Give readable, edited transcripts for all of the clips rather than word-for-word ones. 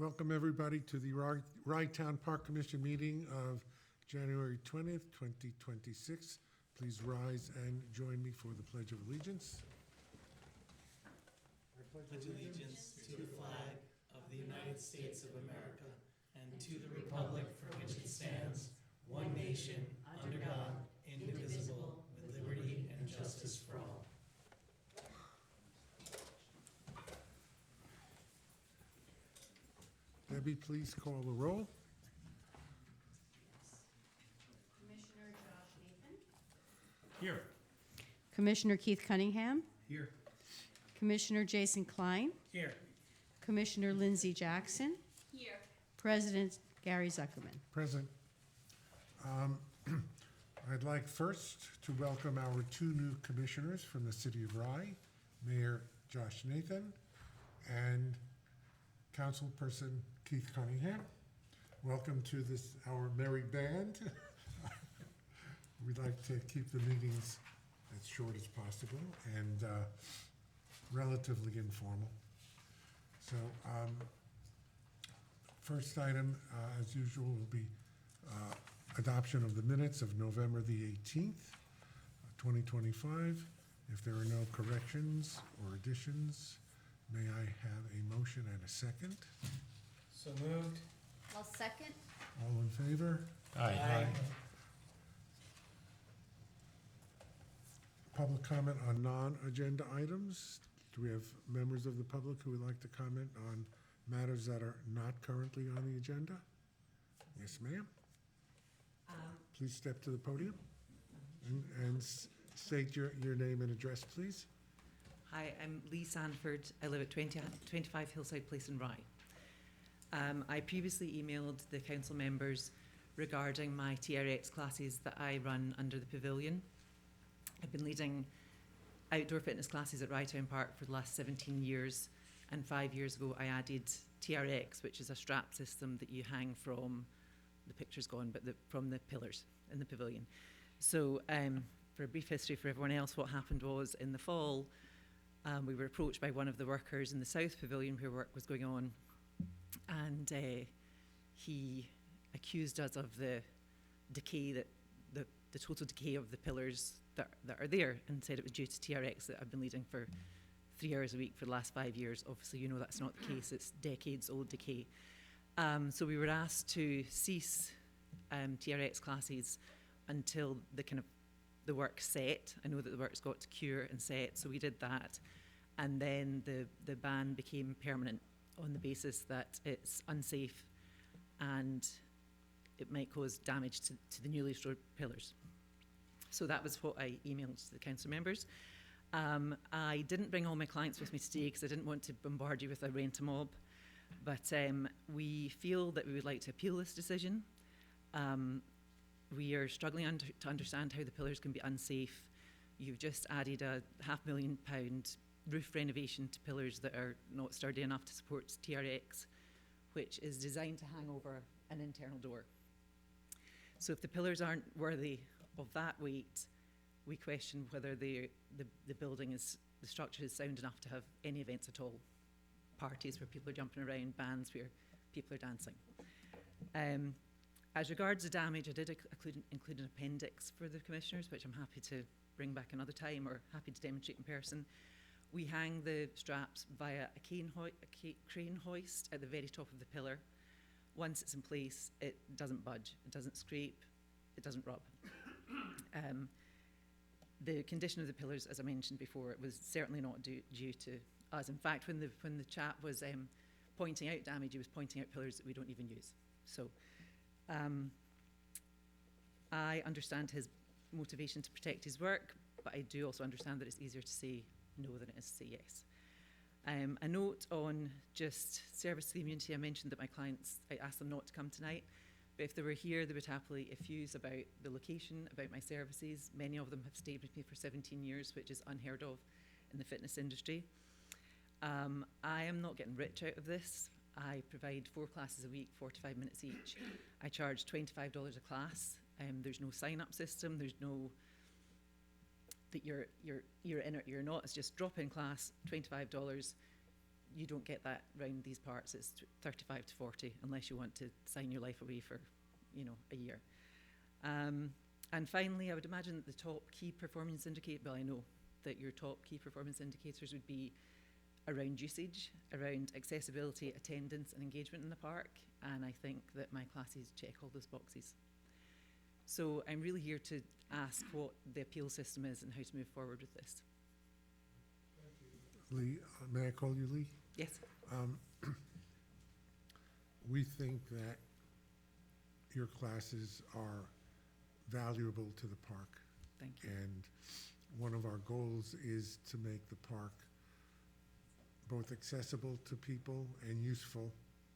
Welcome everybody to the Rye-Town Park Commission meeting of January 20th, 2026. Please rise and join me for the Pledge of Allegiance. I pledge allegiance to the flag of the United States of America and to the republic for which it stands, one nation, under God, indivisible, with liberty and justice for all. Debbie, please call the roll. Commissioner Josh Nathan. Here. Commissioner Keith Cunningham. Here. Commissioner Jason Klein. Here. Commissioner Lindsay Jackson. Here. President Gary Zuckerman. Present. I'd like first to welcome our two new commissioners from the City of Rye, Mayor Josh Nathan and Councilperson Keith Cunningham. Welcome to our merry band. We'd like to keep the meetings as short as possible and relatively informal. So first item, as usual, will be adoption of the minutes of November the 18th, 2025. If there are no corrections or additions, may I have a motion and a second? So moved. I'll second. All in favor? Aye. Public comment on non-agenda items. Do we have members of the public who would like to comment on matters that are not currently on the agenda? Yes, ma'am. Please step to the podium and state your name and address, please. Hi, I'm Lee Sanford. I live at 25 Hillside Place in Rye. I previously emailed the council members regarding my TRX classes that I run under the pavilion. I've been leading outdoor fitness classes at Rye-Town Park for the last 17 years, and 5 years ago I added TRX, which is a strap system that you hang from, the picture's gone, but from the pillars in the pavilion. So for a brief history for everyone else, what happened was in the fall, we were approached by one of the workers in the South Pavilion where work was going on, and he accused us of the decay, the total decay of the pillars that are there, and said it was due to TRX that I've been leading for 3 hours a week for the last 5 years. Obviously, you know that's not the case. It's decades old decay. So we were asked to cease TRX classes until the work set. I know that the work's got to cure and set, so we did that. And then the ban became permanent on the basis that it's unsafe and it might cause damage to the newly restored pillars. So that was what I emailed to the council members. I didn't bring all my clients with me today because I didn't want to bombard you with a rent-a-mob, but we feel that we would like to appeal this decision. We are struggling to understand how the pillars can be unsafe. You've just added a £500,000 roof renovation to pillars that are not sturdy enough to support TRX, which is designed to hang over an internal door. So if the pillars aren't worthy of that weight, we question whether the building the structure is sound enough to have any events at all. Parties where people are jumping around, bands where people are dancing. As regards the damage, I did include an appendix for the commissioners, which I'm happy to bring back another time or happy to demonstrate in person. We hang the straps via a crane hoist at the very top of the pillar. Once it's in place, it doesn't budge, it doesn't scrape, it doesn't rub. The condition of the pillars, as I mentioned before, it was certainly not due to us. In fact, when the chap was pointing out damage, he was pointing out pillars that we don't even use. So I understand his motivation to protect his work, but I do also understand that it's easier to say no than it is to say yes. A note on just service to the community. I mentioned that my clients, I asked them not to come tonight, but if they were here, they would happily effuse about the location, about my services. Many of them have stayed with me for 17 years, which is unheard of in the fitness industry. I am not getting rich out of this. I provide 4 classes a week, 45 minutes each. I charge $25 a class. There's no sign-up system. There's no that you're in it, you're not. It's just drop-in class, $25. you don't get that round these parts. It's 35 to 40, unless you want to sign your life away for, a year. And finally, I would imagine that the top key performance indicator, well, I know that your top key performance indicators would be around usage, around accessibility, attendance and engagement in the park, and I think that my classes check all those boxes. So I'm really here to ask what the appeal system is and how to move forward with this. Lee, may I call you Lee? Yes. We think that your classes are valuable to the park. Thank you. And one of our goals is to make the park both accessible to people and useful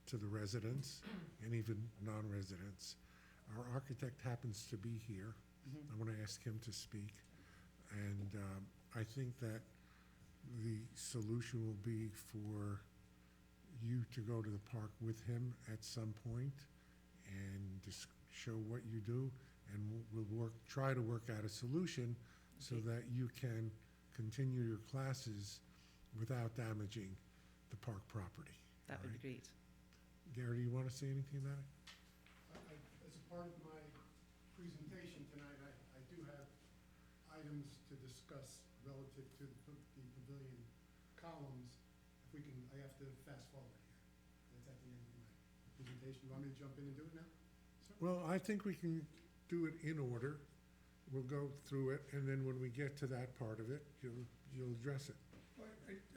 to the residents and even non-residents. Our architect happens to be here. Mhm. I want to ask him to speak. And I think that the solution will be for you to go to the park with him at some point and just show what you do, and we'll try to work out a solution so Okay. that you can continue your classes without damaging the park property. That would be great. Gary, do you want to say anything about it? As a part of my presentation tonight, I do have items to discuss relative to the pavilion columns. If we can, I have to fast forward here. That's at the end of my presentation. You want me to jump in and do it now? Well, I think we can do it in order. We'll go through it, and then when we get to that part of it, you'll address it. Well,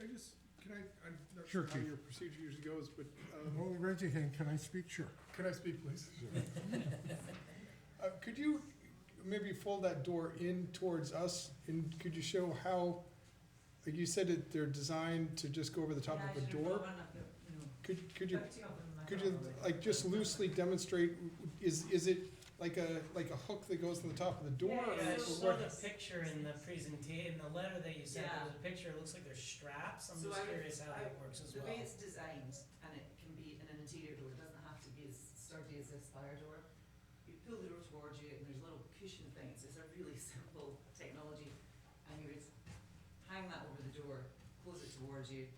I just, I'm not Sure, sure how Keith. your procedure usually goes, but Well, raise your hand. Can I speak? Sure. can I speak, please? Could you maybe fold that door in towards us, and could you show how, like you said that they're designed to just go over the top of a door? Could you, like, just loosely demonstrate, is it like a hook that goes to the top of the door? or Yeah, I or saw what? the picture in the presentation, in the letter that you sent, Yeah. there's a picture, it looks like there's straps, I'm So just I would- curious how that works as The well. way it's designed, and it can be in an interior door, it doesn't have to be as sturdy as this fire door. You pull the door towards you, and there's little cushion things, it's a really simple technology, and you would hang that over the door, close it towards you,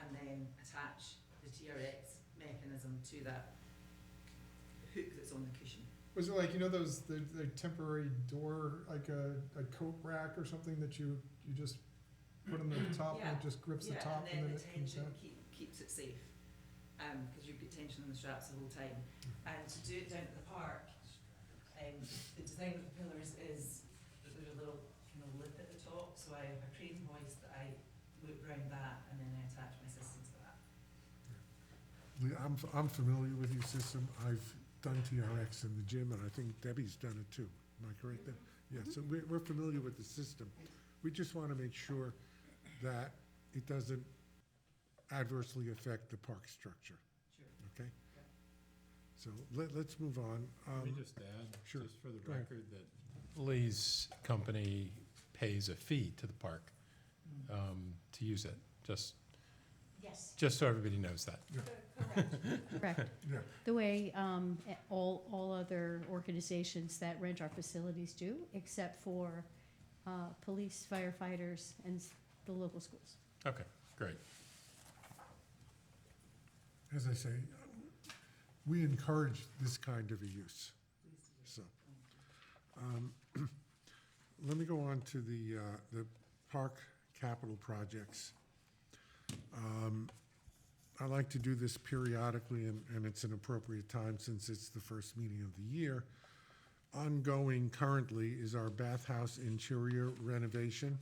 and then attach the TRX mechanism to that hook that's on the cushion. Was it like, those, the temporary door, like a coat rack or something that you just put on the top and it just grips the top and then the it comes tension down? keeps it safe, because you've got tension on the straps the whole time. And to do it down at the park, the design of the pillars is that there's a little kind of lip at the top, so I have a crane hoist that I loop round that and then I attach my systems to that. Lee, I'm familiar with your system. I've done TRX in the gym, and I think Debbie's done it too. Am I correct there? Yeah, so we're familiar with the system. We just want to make sure that it doesn't adversely affect the park structure, Sure. okay? So let's move on. Let me just add, sure. just for the Go ahead. record, that Lee's company pays a fee to the park to use it, Yes. just so everybody knows that. Correct. Yeah, The way all other organizations that rent our facilities do, except for police, firefighters, and the local schools. Okay, great. as I say, we encourage this kind of a use. So, let me go on to the park capital projects. I like to do this periodically, and it's an appropriate time since it's the first meeting of the year. Ongoing currently is our bathhouse interior renovation,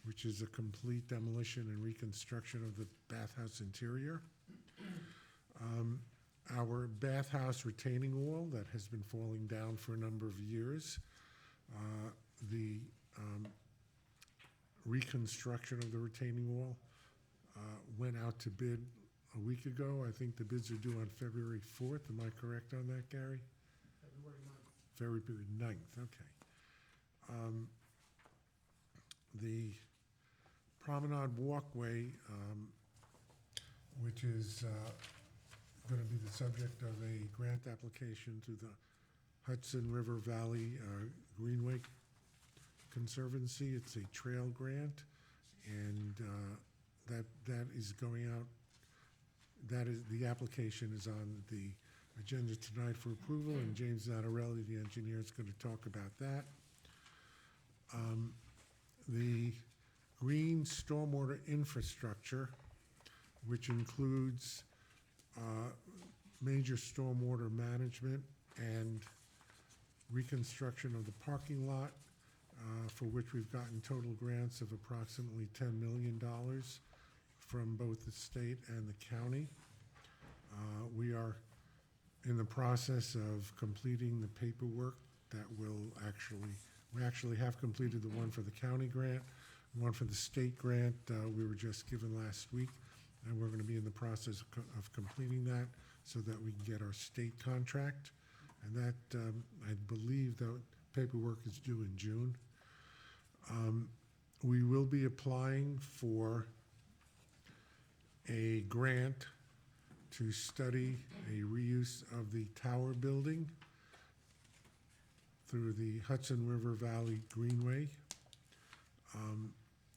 which is a complete demolition and reconstruction of the bathhouse interior. Our bathhouse retaining wall that has been falling down for a number of years. The reconstruction of the retaining wall went out to bid a week ago. I think the bids are due on February 4th. Am I correct on that, Gary? February 9th, okay. The Promenade Walkway, which is going to be the subject of a grant application to the Hudson River Valley Greenway Conservancy. It's a trail grant, and that is going out that is, the application is on the agenda tonight for approval, and James Zattarelli, the engineer, is going to talk about that. The green stormwater infrastructure, which includes major stormwater management and reconstruction of the parking lot, for which we've gotten total grants of approximately $10 million from both the state and the county. We are in the process of completing the paperwork that will we actually have completed the one for the county grant, one for the state grant we were just given last week, and we're going to be in the process of completing that so that we can get our state contract. And that, I believe that paperwork is due in June. We will be applying for a grant to study a reuse of the tower building through the Hudson River Valley Greenway.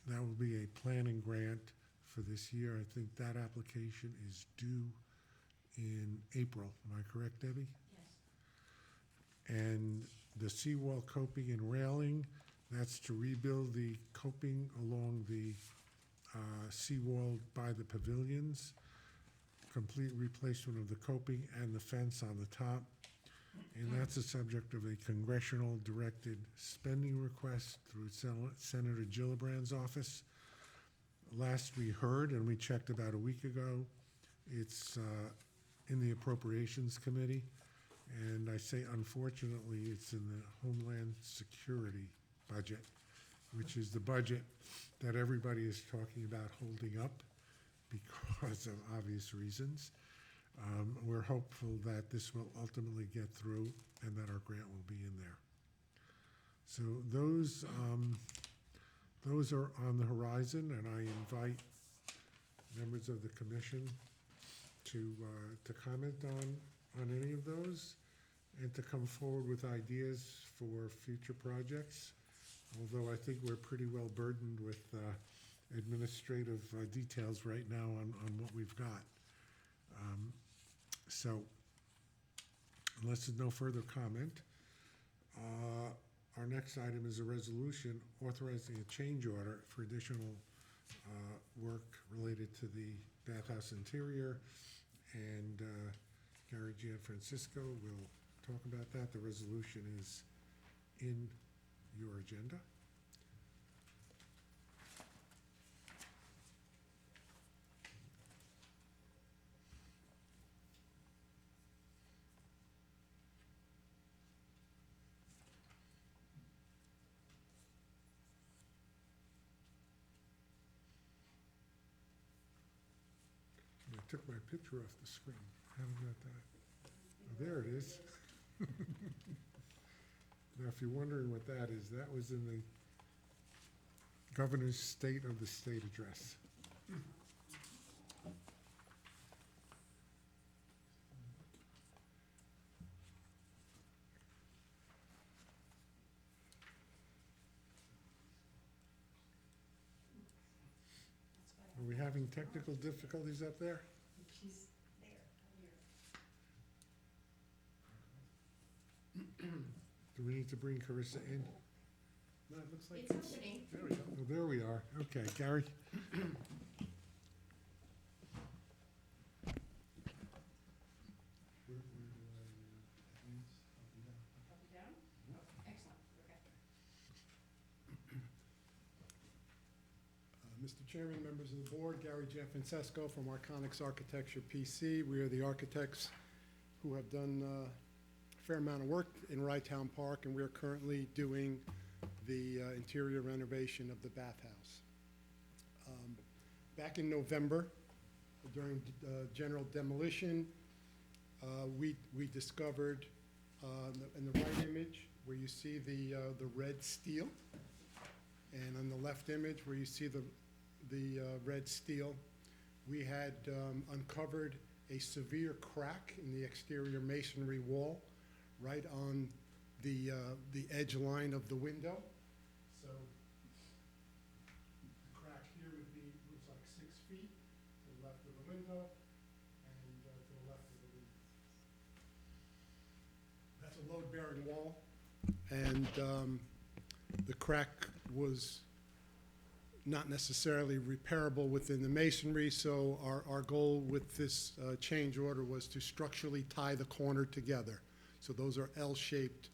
That will be a planning grant for this year. I think that application is due in April. Am I correct, Debbie? Yes. And the seawall coping and railing, that's to rebuild the coping along the seawall by the pavilions, complete replacement of the coping and the fence on the top. And that's the subject of a congressional directed spending request through Senator Gillibrand's office. Last we heard, and we checked about a week ago, it's in the Appropriations Committee. And I say unfortunately, it's in the Homeland Security budget, which is the budget that everybody is talking about holding up because of obvious reasons. We're hopeful that this will ultimately get through and that our grant will be in there. So those are on the horizon, and I invite members of the commission to comment on any of those and to come forward with ideas for future projects. Although I think we're pretty well burdened with administrative details right now on what we've got. So unless there's no further comment, our next item is a resolution authorizing a change order for additional work related to the bathhouse interior, and Gary Gianfrancisco will talk about that. The resolution is in your agenda. I took my picture off the screen. Haven't got that. Oh, there it is. Now, if you're wondering what that is, that was in the governor's State of the State address. Are we having technical difficulties up there? She's there. Do we need to bring Carissa in? No, it looks like It's happening. there we go. Oh, there we are. Okay, Gary? Up and down? Excellent, okay. Mr. Chairman, members of the board, Gary Gianfrancesco from Arconics Architecture PC. We are the architects who have done a fair amount of work in Rytown Park, and we are currently doing the interior renovation of the bathhouse. Back in November, during general demolition, we discovered in the right image where you see the red steel, and on the left image where you see the red steel, we had uncovered a severe crack in the exterior masonry wall right on the edge line of the window. So the crack here looks like 6 feet to the left of the window, It's a load-bearing wall, and the crack was not necessarily repairable within the masonry, so our goal with this change order was to structurally tie the corner together. So those are L-shaped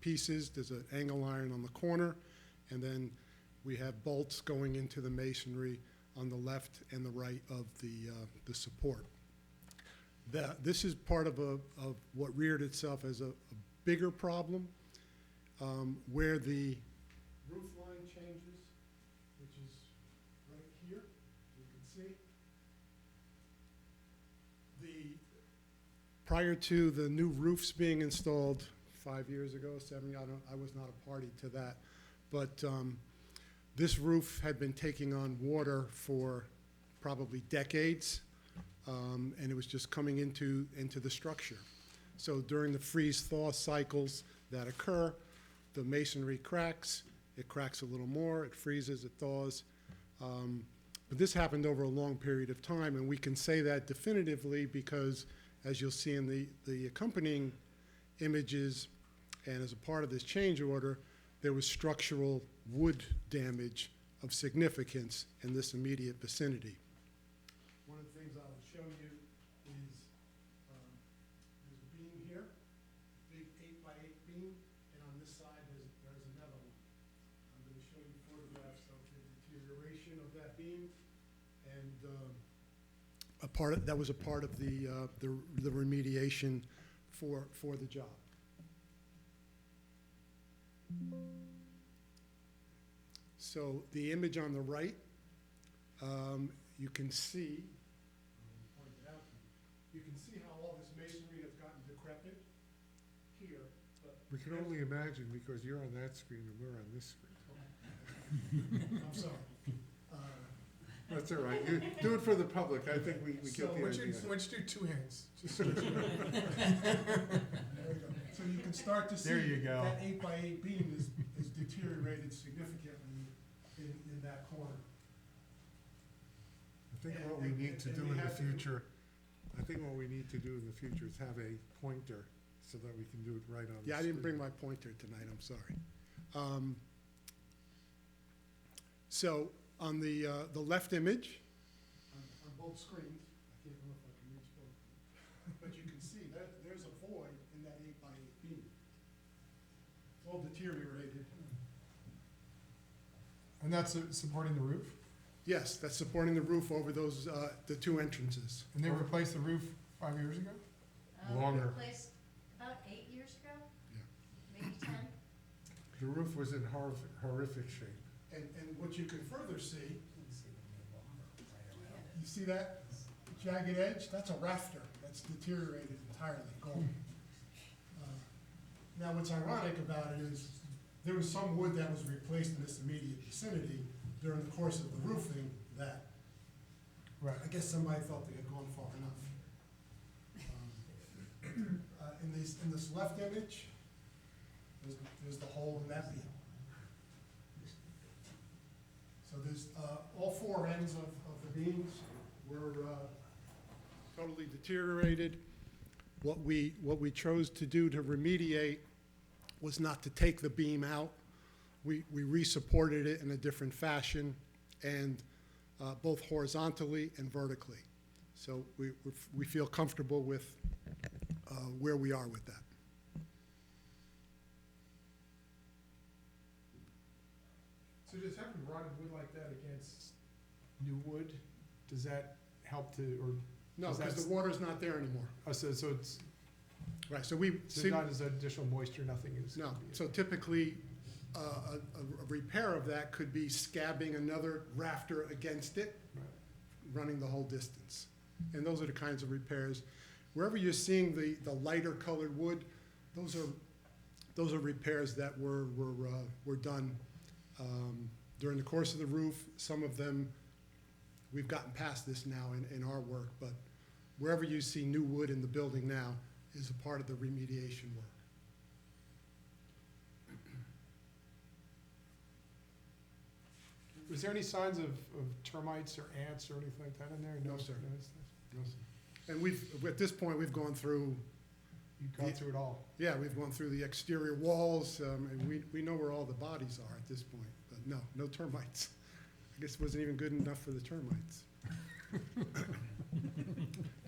pieces. There's an angle iron on the corner, and then we have bolts going into the masonry on the left and the right of the support. This is part of what reared itself as a bigger problem, where the roof line changes, which is right here, you can see. Prior to the new roofs being installed 5 years ago, 7, I was not a party to that, but this roof had been taking on water for probably decades, and it was just coming into the structure. So during the freeze-thaw cycles that occur, the masonry cracks. It cracks a little more, it freezes, it thaws. But this happened over a long period of time, and we can say that definitively because, as you'll see in the accompanying images, and as a part of this change order, there was structural wood damage of significance in this immediate vicinity. One of the things I will show you is there's a beam here, big 8x8 beam, and on this side there's another one. I'm going to show you photographs of the deterioration of that beam, and that was a part of the remediation for the job. So the image on the right, you can see, point it out to you can see how all this masonry has gotten decrepit here. But We can only imagine because you're on that screen and we're on this screen. I'm sorry. That's all right. You do it for the public. I think we get the idea. Why don't you do two hands? Just there we go. So you can start to see There you go. that 8x8 beam is deteriorated significantly in that corner. I think what we need to do in the future, is have a pointer so that we can do it right on the screen. Yeah, I didn't bring my pointer tonight, I'm sorry. So on the left image, on both screens, I can't know if I can reach both, but you can see that there's a void in that 8x8 beam. It's all deteriorated. And that's supporting the roof? Yes, that's supporting the roof over those, the two entrances. And they replaced the roof 5 years ago? Longer. Replaced about 8 years ago? Yeah. Maybe 10? The roof was in horrific shape. And what you can further see, you see that jagged edge? That's a rafter that's deteriorated entirely, gone. Now, what's ironic about it is there was some wood that was replaced in this immediate vicinity during the course of the roofing that Right. I guess somebody felt they had gone far enough. In this left image, there's the hole in that beam. So there's all four ends of the beams were totally deteriorated. What we chose to do to remediate was not to take the beam out. We re-supported it in a different fashion, and both horizontally and vertically. So we feel comfortable with where we are with that. So just having rotted wood like that against new wood, does that help to, or, No, Is that- because the water's not there anymore. so it's, Right, so we, so not as additional moisture, nothing is? no, gonna be- so typically, a repair of that could be scabbing another rafter against it, Right. running the whole distance. And those are the kinds of repairs. Wherever you're seeing the lighter colored wood, those are repairs that were done during the course of the roof. Some of them, we've gotten past this now in our work, but wherever you see new wood in the building now is a part of the remediation work. Was there any signs of termites or ants or anything like that in there? No, sir. No, it's- And at this point, we've gone through, You've gone through it all. Yeah, we've gone through the exterior walls, and we know where all the bodies are at this point, but no termites. I guess it wasn't even good enough for the termites.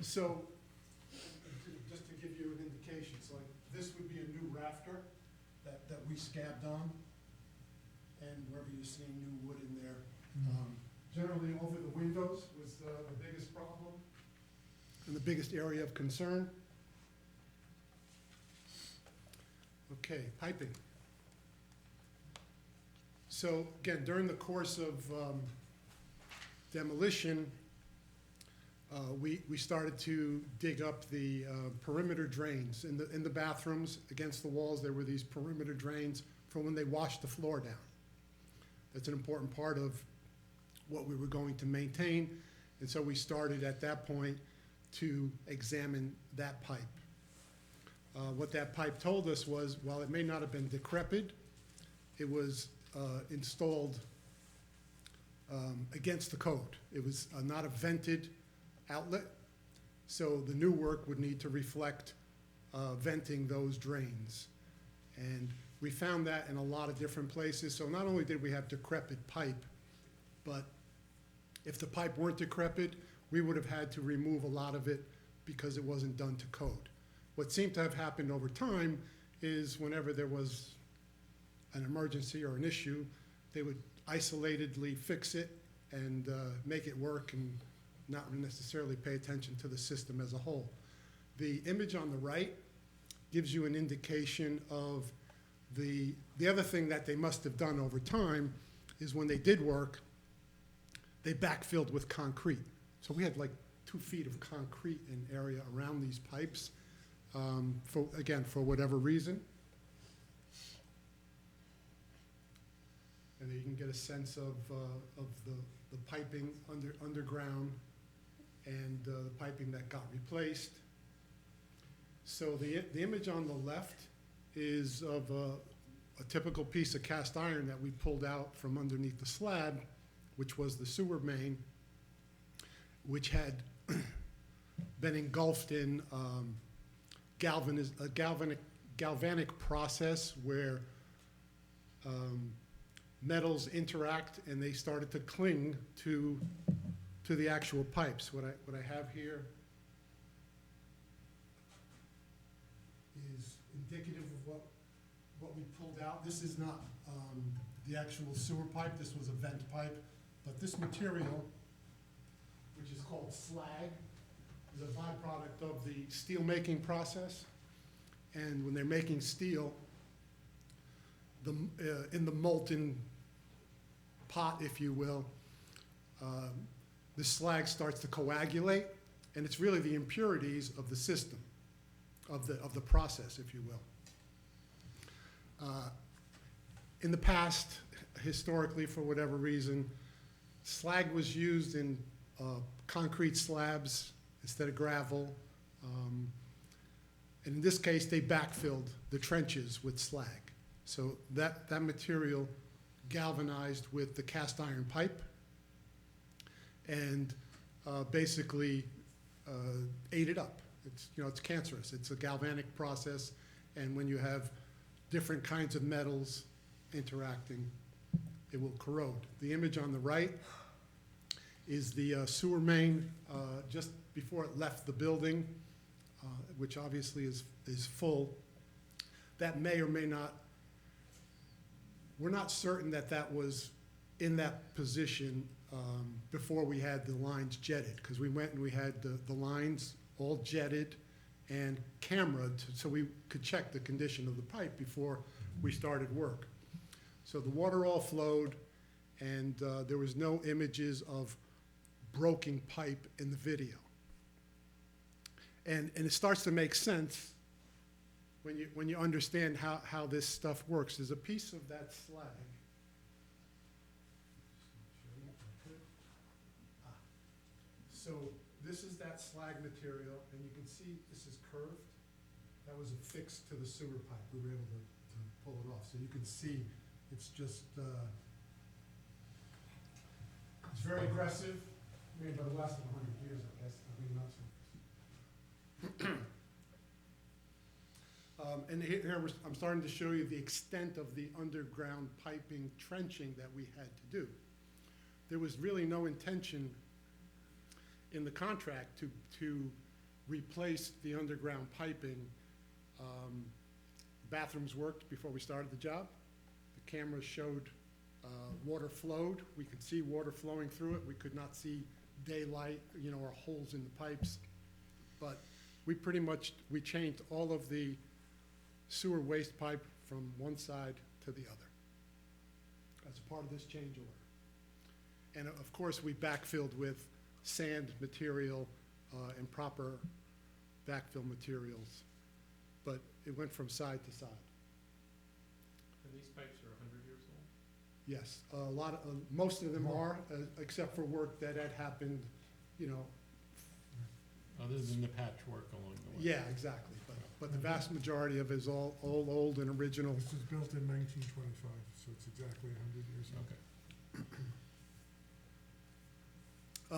So, just to give you an indication, so like, this would be a new rafter that we scabbed on, and wherever you're seeing new wood in there. Generally, over the windows was the biggest problem and the biggest area of concern. Okay, piping. So again, during the course of demolition, we started to dig up the perimeter drains. In the bathrooms, against the walls, there were these perimeter drains from when they washed the floor down. That's an important part of what we were going to maintain, and so we started at that point to examine that pipe. What that pipe told us was, while it may not have been decrepit, it was installed against the code. It was not a vented outlet, so the new work would need to reflect venting those drains. And we found that in a lot of different places. So not only did we have decrepit pipe, but if the pipe weren't decrepit, we would have had to remove a lot of it because it wasn't done to code. What seemed to have happened over time is whenever there was an emergency or an issue, they would isolatedly fix it and make it work and not necessarily pay attention to the system as a whole. The image on the right gives you an indication of the other thing that they must have done over time is when they did work, they backfilled with concrete. So we had like 2 feet of concrete in area around these pipes, for whatever reason. And you can get a sense of the piping underground and the piping that got replaced. So the image on the left is of a typical piece of cast iron that we pulled out from underneath the slab, which was the sewer main, which had been engulfed in a galvanic process where metals interact and they started to cling to the actual pipes. What I have here is indicative of what we pulled out. This is not the actual sewer pipe. This was a vent pipe. But this material, which is called slag, is a byproduct of the steel making process. And when they're making steel, in the molten pot, if you will, the slag starts to coagulate, and it's really the impurities of the system, of the process, if you will. In the past, historically, for whatever reason, slag was used in concrete slabs instead of gravel. And in this case, they backfilled the trenches with slag. So that material galvanized with the cast iron pipe and basically ate it up. It's cancerous. It's a galvanic process, and when you have different kinds of metals interacting, it will corrode. The image on the right is the sewer main just before it left the building, which obviously is full. That may or may not, we're not certain that was in that position before we had the lines jetted, because we went and we had the lines all jetted and cameraed so we could check the condition of the pipe before we started work. So the water all flowed, and there was no images of broken pipe in the video. And it starts to make sense when you understand how this stuff works. There's a piece of that slag. So this is that slag material, and you can see this is curved. That was affixed to the sewer pipe. We were able to pull it off. So you can see it's just, it's very aggressive. I mean, but it lasted 100 years, I guess. I mean, not so. And here I'm starting to show you the extent of the underground piping trenching that we had to do. There was really no intention in the contract to replace the underground piping. Bathrooms worked before we started the job. The cameras showed water flowed. We could see water flowing through it. We could not see daylight, or holes in the pipes. But we changed all of the sewer waste pipe from one side to the other as a part of this change order. And of course, we backfilled with sand material and proper backfill materials. But it went from side to side. And these pipes are 100 years old? Yes, most of them are, except for work that had happened, Other than the patchwork along the way? Yeah, exactly. But the vast majority of it is all old and original. This was built in 1925, so it's exactly 100 years old.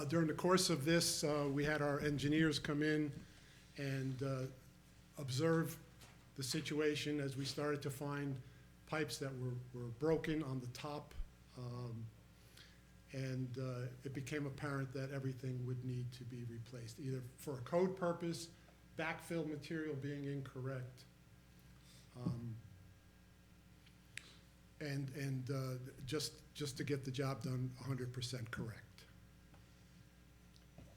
Okay. During the course of this, we had our engineers come in and observe the situation as we started to find pipes that were broken on the top. And it became apparent that everything would need to be replaced, either for a code purpose, backfill material being incorrect, and just to get the job done 100% correct.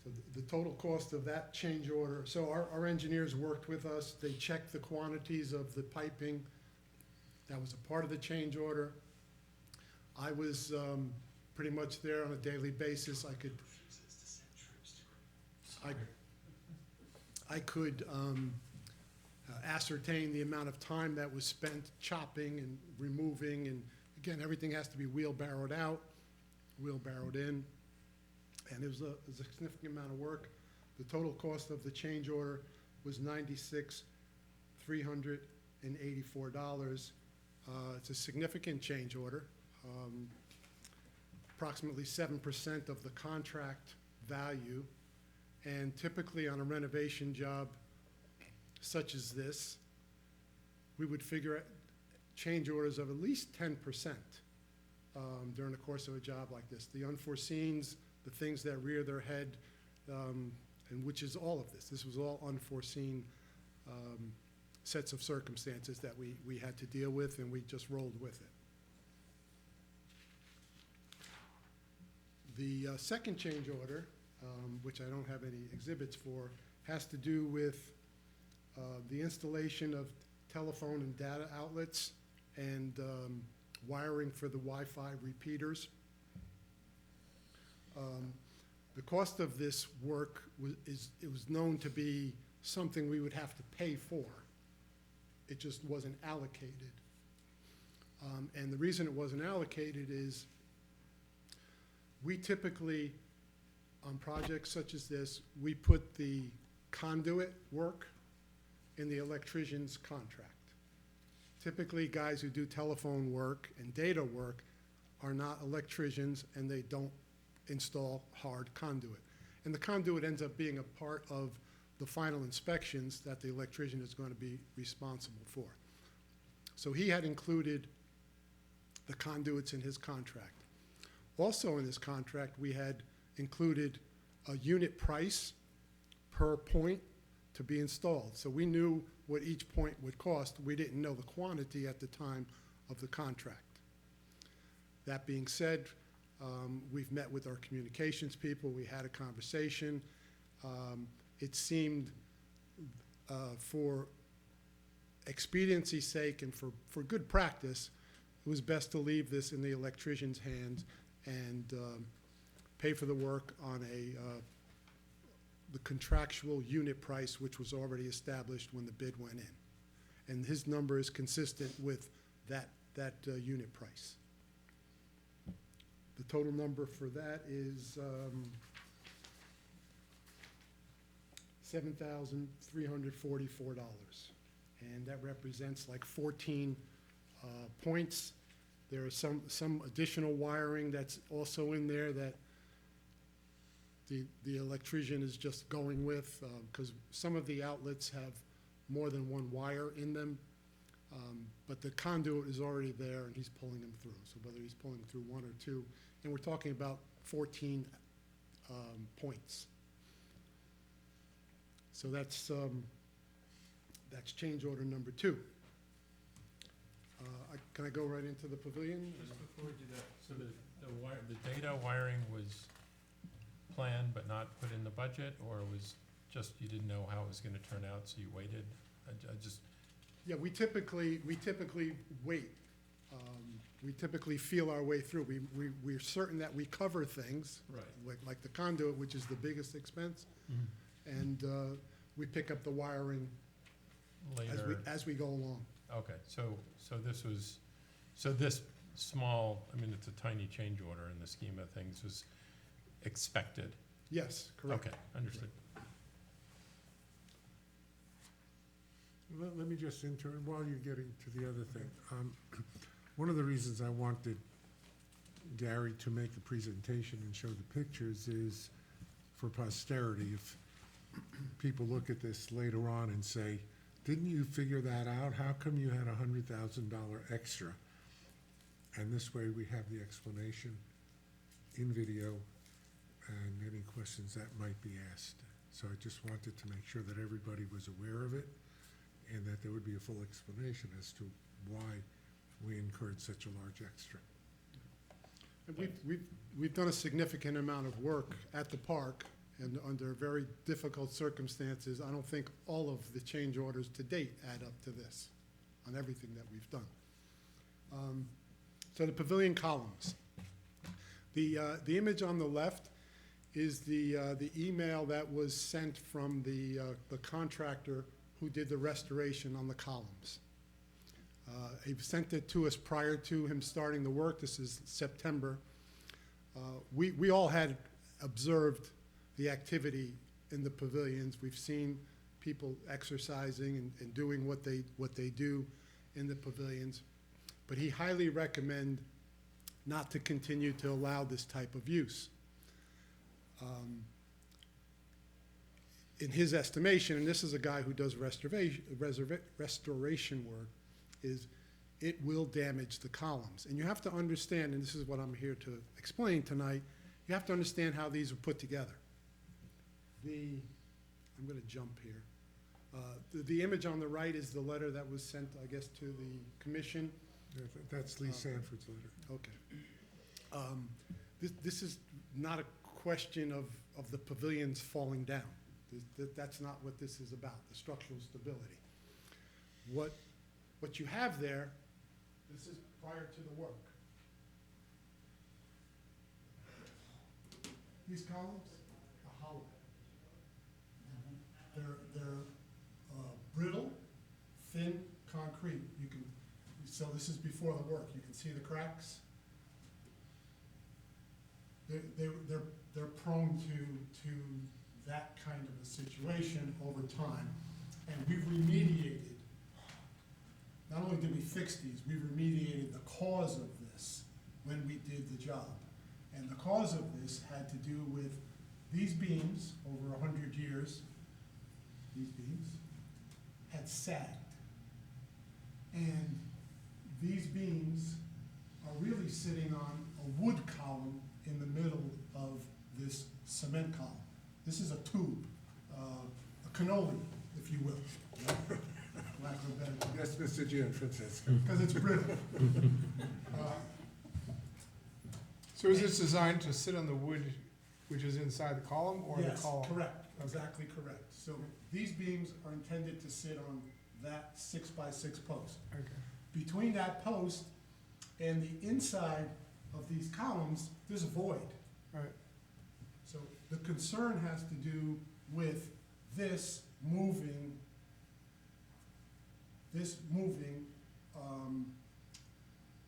So the total cost of that change order, so our engineers worked with us. They checked the quantities of the piping. That was a part of the change order. I was pretty much there on a daily basis. I could ascertain the amount of time that was spent chopping and removing, and again, everything has to be wheelbarrowed out, wheelbarrowed in, and it was a significant amount of work. The total cost of the change order was $96,384. It's a significant change order. Approximately 7% of the contract value. And typically on a renovation job such as this, we would figure out change orders of at least 10% during the course of a job like this. The unforeseens, the things that rear their head, and which is all of this. This was all unforeseen sets of circumstances that we had to deal with, and we just rolled with it. The second change order, which I don't have any exhibits for, has to do with the installation of telephone and data outlets and wiring for the Wi-Fi repeaters. The cost of this work was known to be something we would have to pay for. It just wasn't allocated. And the reason it wasn't allocated is we typically, on projects such as this, we put the conduit work in the electrician's contract. Typically, guys who do telephone work and data work are not electricians, and they don't install hard conduit. And the conduit ends up being a part of the final inspections that the electrician is going to be responsible for. So he had included the conduits in his contract. Also in this contract, we had included a unit price per point to be installed. So we knew what each point would cost. We didn't know the quantity at the time of the contract. That being said, we've met with our communications people. We had a conversation. It seemed for expediency's sake and for good practice, it was best to leave this in the electrician's hands and pay for the work on the contractual unit price, which was already established when the bid went in. And his number is consistent with that unit price. The total number for that is $7,344. And that represents like 14 points. There is some additional wiring that's also in there that the electrician is just going with, because some of the outlets have more than one wire in them. But the conduit is already there and he's pulling them through. So whether he's pulling through one or two, and we're talking about 14 points. So that's change order number 2. Can I go right into the pavilion? Just before we do that, so the data wiring was planned but not put in the budget, or was just you didn't know how it was gonna turn out, so you waited? I just, Yeah, we typically wait. We typically feel our way through. We're certain that we cover things, right. like the conduit, which is the biggest expense, and we pick up the wiring Later. as we go along. Okay, so this small, I mean, it's a tiny change order in the scheme of things, was expected? Yes, correct. Okay, understood. Let me just intern while you're getting to the other thing. One of the reasons I wanted Gary to make the presentation and show the pictures is for posterity. If people look at this later on and say, didn't you figure that out? How come you had $100,000 extra? And this way we have the explanation in video and any questions that might be asked. So I just wanted to make sure that everybody was aware of it and that there would be a full explanation as to why we incurred such a large extra. And we've done a significant amount of work at the park, and under very difficult circumstances. I don't think all of the change orders to date add up to this, on everything that we've done. So the pavilion columns. The image on the left is the email that was sent from the contractor who did the restoration on the columns. He sent it to us prior to him starting the work. This is September. We all had observed the activity in the pavilions. We've seen people exercising and doing what they do in the pavilions. But he highly recommend not to continue to allow this type of use. In his estimation, and this is a guy who does restoration work, is it will damage the columns. And you have to understand, and this is what I'm here to explain tonight, you have to understand how these are put together. I'm going to jump here. The image on the right is the letter that was sent, I guess, to the commission. Yeah, that's Lee Sanford's letter. Okay. This is not a question of the pavilions falling down. That's not what this is about, the structural stability. What you have there, this is prior to the work. These columns are hollow. They're brittle, thin concrete. So this is before the work. You can see the cracks. They're prone to that kind of a situation over time, and we've remediated. Not only did we fix these, we remediated the cause of this when we did the job. And the cause of this had to do with these beams over 100 years. These beams had sagged. And these beams are really sitting on a wood column in the middle of this cement column. This is a tube, a cannoli, if you will. Lack of a better term. Yes, Mr. Gianfrancesco. Because it's brittle. So is this designed to sit on the wood which is inside the column, or the column? Yes, correct, exactly correct. So these beams are intended to sit on that 6x6 post. Okay. Between that post and the inside of these columns, there's a void. Right. So the concern has to do with this moving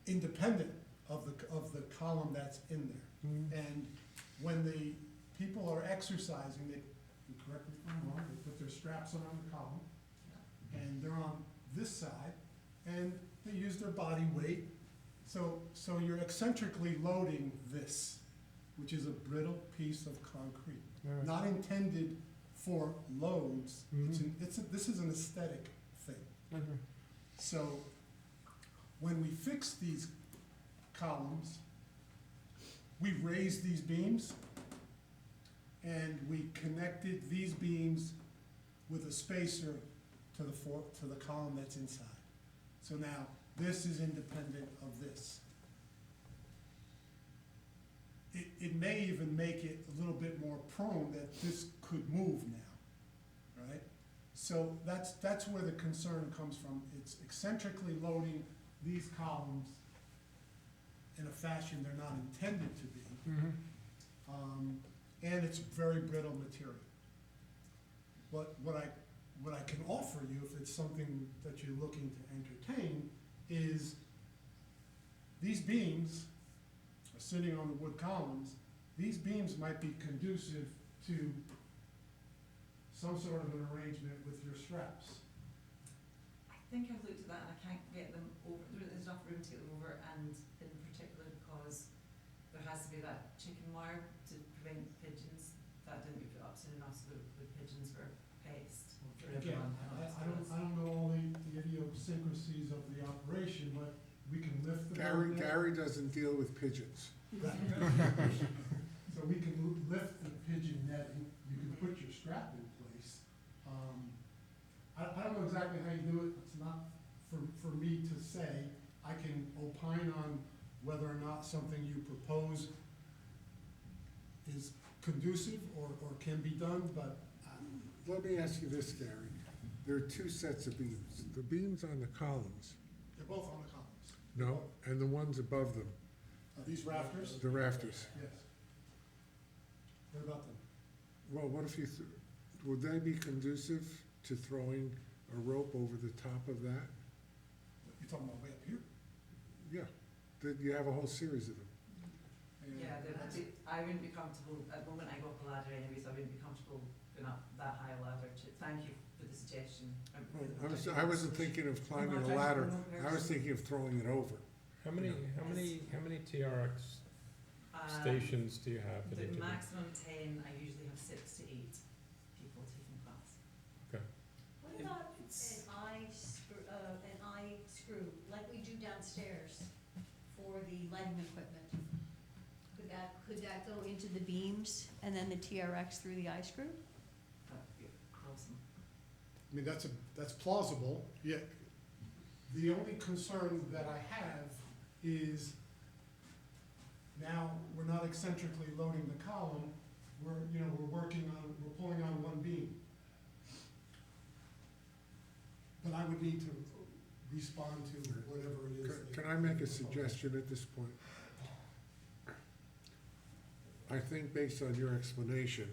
independent of the column that's in there. And when the people are exercising, you correct me if I'm wrong, they put their straps around the column, and they're on this side, and they use their body weight. So you're eccentrically loading this, which is a brittle piece of concrete, Right. not intended for loads. This is an aesthetic Okay. So when we fixed these columns, we raised these beams and we connected these beams with a spacer to the column that's inside. So now this is independent of this. It may even make it a little bit more prone that this could move now, right? So that's where the concern comes from. It's eccentrically loading these columns in a fashion they're not intended to be. And it's very brittle material. But what I can offer you, if it's something that you're looking to entertain, is these beams are sitting on the wood columns. These beams might be conducive to some sort of an arrangement with your straps. I think I've looked at that and I can't get them over, there's enough room to get them over, and in particular because there has to be that chicken wire to prevent pigeons. That didn't get put up soon enough so the pigeons were pest. Again, I don't know all the idiosyncrasies of the operation, but we can lift the boat now. Gary doesn't deal with pigeons. So we can lift the pigeon netting, you can put your strap in place. I don't know exactly how you do it, it's not for me to say. I can opine on whether or not something you propose is conducive or can be done, but Let me ask you this, Gary. There are two sets of beams. The beams on the columns, they're both on the columns. no, and the ones above them, These rafters? the rafters. Yes. What about them? Well, what if you, would they be conducive to throwing a rope over the top of that? You're talking about way up here? Yeah, you have a whole series of them. Yeah, I wouldn't be comfortable, at the moment I go up a ladder anyway, so I wouldn't be comfortable going up that high a ladder. Thank you for the suggestion. I wasn't thinking of climbing a ladder, I was thinking of throwing it over. How many TRX stations do you have? at The Indigo? maximum 10, I usually have 6 to 8 people taking class. What about an eye screw, like we do downstairs for the lighting equipment? Could that go into the beams and then the TRX through the eye screw? That would be awesome. I mean, that's plausible, yet the only concern that I have is now we're not eccentrically loading the column, we're pulling on one beam. But I would need to respond to whatever it is. Can I make a suggestion at this point? I think based on your explanation,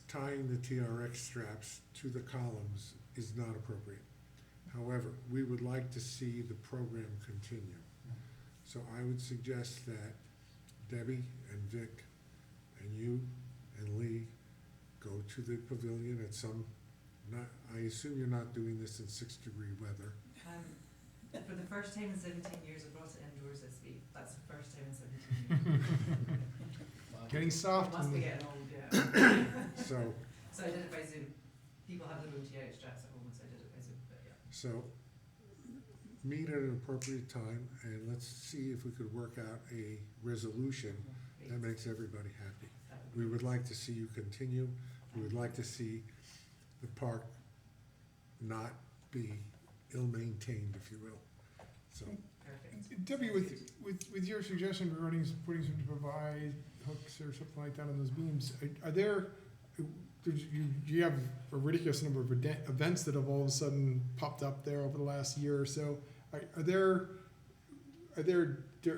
tying the TRX straps to the columns is not appropriate. However, we would like to see the program continue. So I would suggest that Debbie and Vic and you and Lee go to the pavilion at I assume you're not doing this in 6-degree weather. For the first time in 17 years, I brought it indoors this week. That's the first time in 17 years. Getting soft. Must in be the- getting old, yeah. So, So I did it by Zoom. People have their own TRX straps at home, so I did it by Zoom, but yeah. so meet at an appropriate time and let's see if we could work out a resolution that makes everybody happy. That would be We would like to see you continue. We would like to see the park not be ill-maintained, if you will. So, perfect. Debbie, with your suggestion regarding putting some provide hooks or something like that on those beams, are there, you have a ridiculous number of events that have all of a sudden popped up there over the last year or so.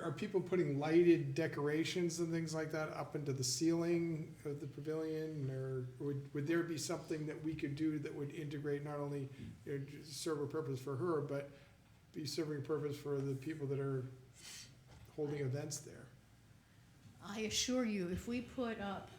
Are people putting lighted decorations and things like that up into the ceiling of the pavilion, or would there be something that we could do that would integrate not only serve a purpose for her, but be serving a purpose for the people that are holding events there? I assure you, if we put up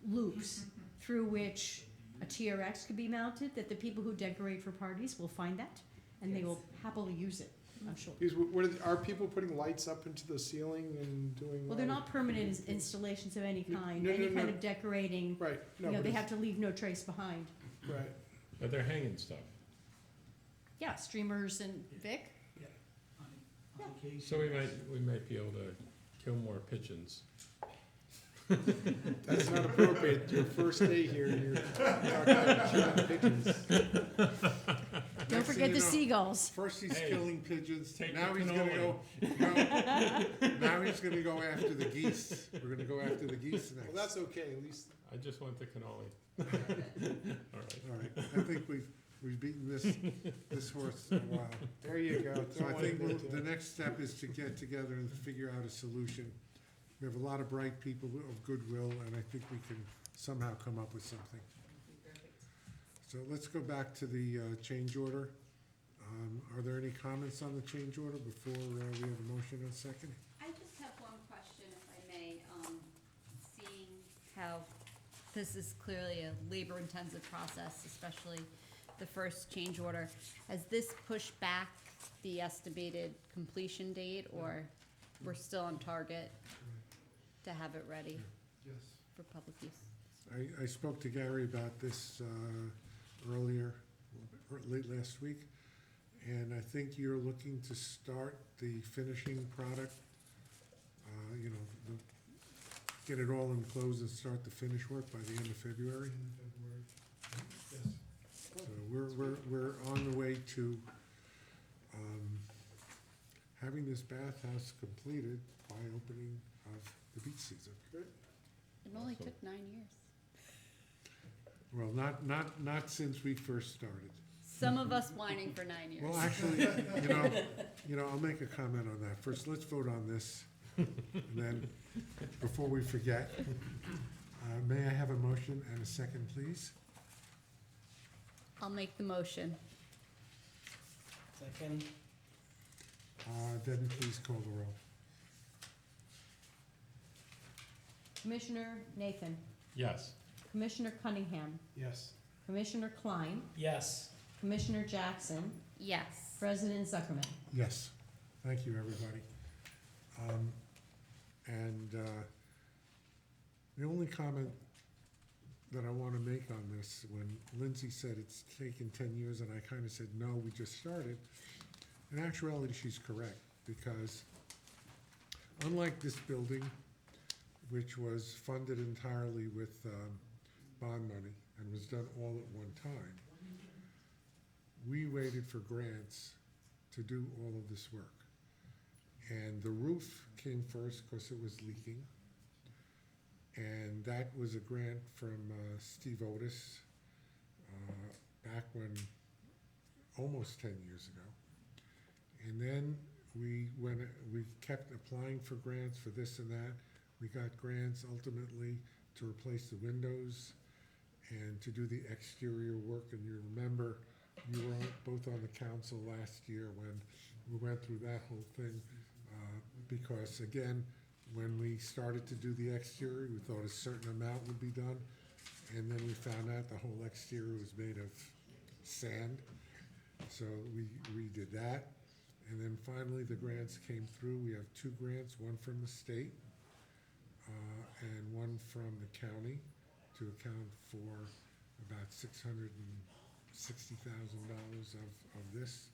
loops through which a TRX could be mounted, that the people who decorate for parties will find that, and they will happily use it, I'm sure. Because are people putting lights up into the ceiling and doing? Well, they're not permanent installations of any kind. No, Any no, kind no. of decorating, Right, no, they but have to leave no trace behind. right. But they're hanging stuff. yeah, streamers and Vic. On occasion. So we might be able to kill more pigeons. That's not appropriate, your first day here, you're talking about shooting pigeons. Don't Next forget thing the you know, seagulls. First he's Hey, killing pigeons, take now the he's gonna go, cannoli. now he's gonna go after the geese. We're gonna go after the geese Well, next. that's okay, at least, I just want the cannoli. All right. All right, I think we've beaten this horse a while. there you go. So I Don't think let it the next step is to get together and figure out a solution. We have a lot of bright people of goodwill, and I think we can somehow come up with something. So let's go back to the change order. Are there any comments on the change order before we have a motion and a second? I just have one question, if I may. Seeing how this is clearly a labor-intensive process, especially the first change order, has this pushed back the estimated completion date, or we're still on target to have it ready Yes. for public use? I spoke to Gary about this earlier, or late last week, and I think you're looking to start the finishing product, you know, get it all enclosed and start the finish work by the end of February. Yes. So we're on the way to having this bathhouse completed by opening of the beach season. It only Awesome. took 9 years. Well, not since we first started. Some of us whining for 9 years. Well, actually, you know, I'll make a comment on that. First, let's vote on this, and then, before we forget, may I have a motion and a second, please? I'll make the motion. Second, Then please call the roll. Commissioner Nathan, Yes. Commissioner Cunningham, Yes. Commissioner Klein, yes. Commissioner Jackson, Yes. President Zuckerman. Yes, thank you, everybody. And the only comment that I want to make on this, when Lindsay said it's taken 10 years, and I kind of said, no, we just started, in actuality, she's correct, because unlike this building, which was funded entirely with bond money and was done all at one time, we waited for grants to do all of this work. And the roof came first because it was leaking. And that was a grant from Steve Otis back when, almost 10 years ago. And then we kept applying for grants for this and that. We got grants ultimately to replace the windows and to do the exterior work. And you remember, you were both on the council last year when we went through that whole thing. Because again, when we started to do the exterior, we thought a certain amount would be done. And then we found out the whole exterior was made of sand. So we redid that. And then finally, the grants came through. We have 2 grants, one from the state and one from the county, to account for about $660,000 of this.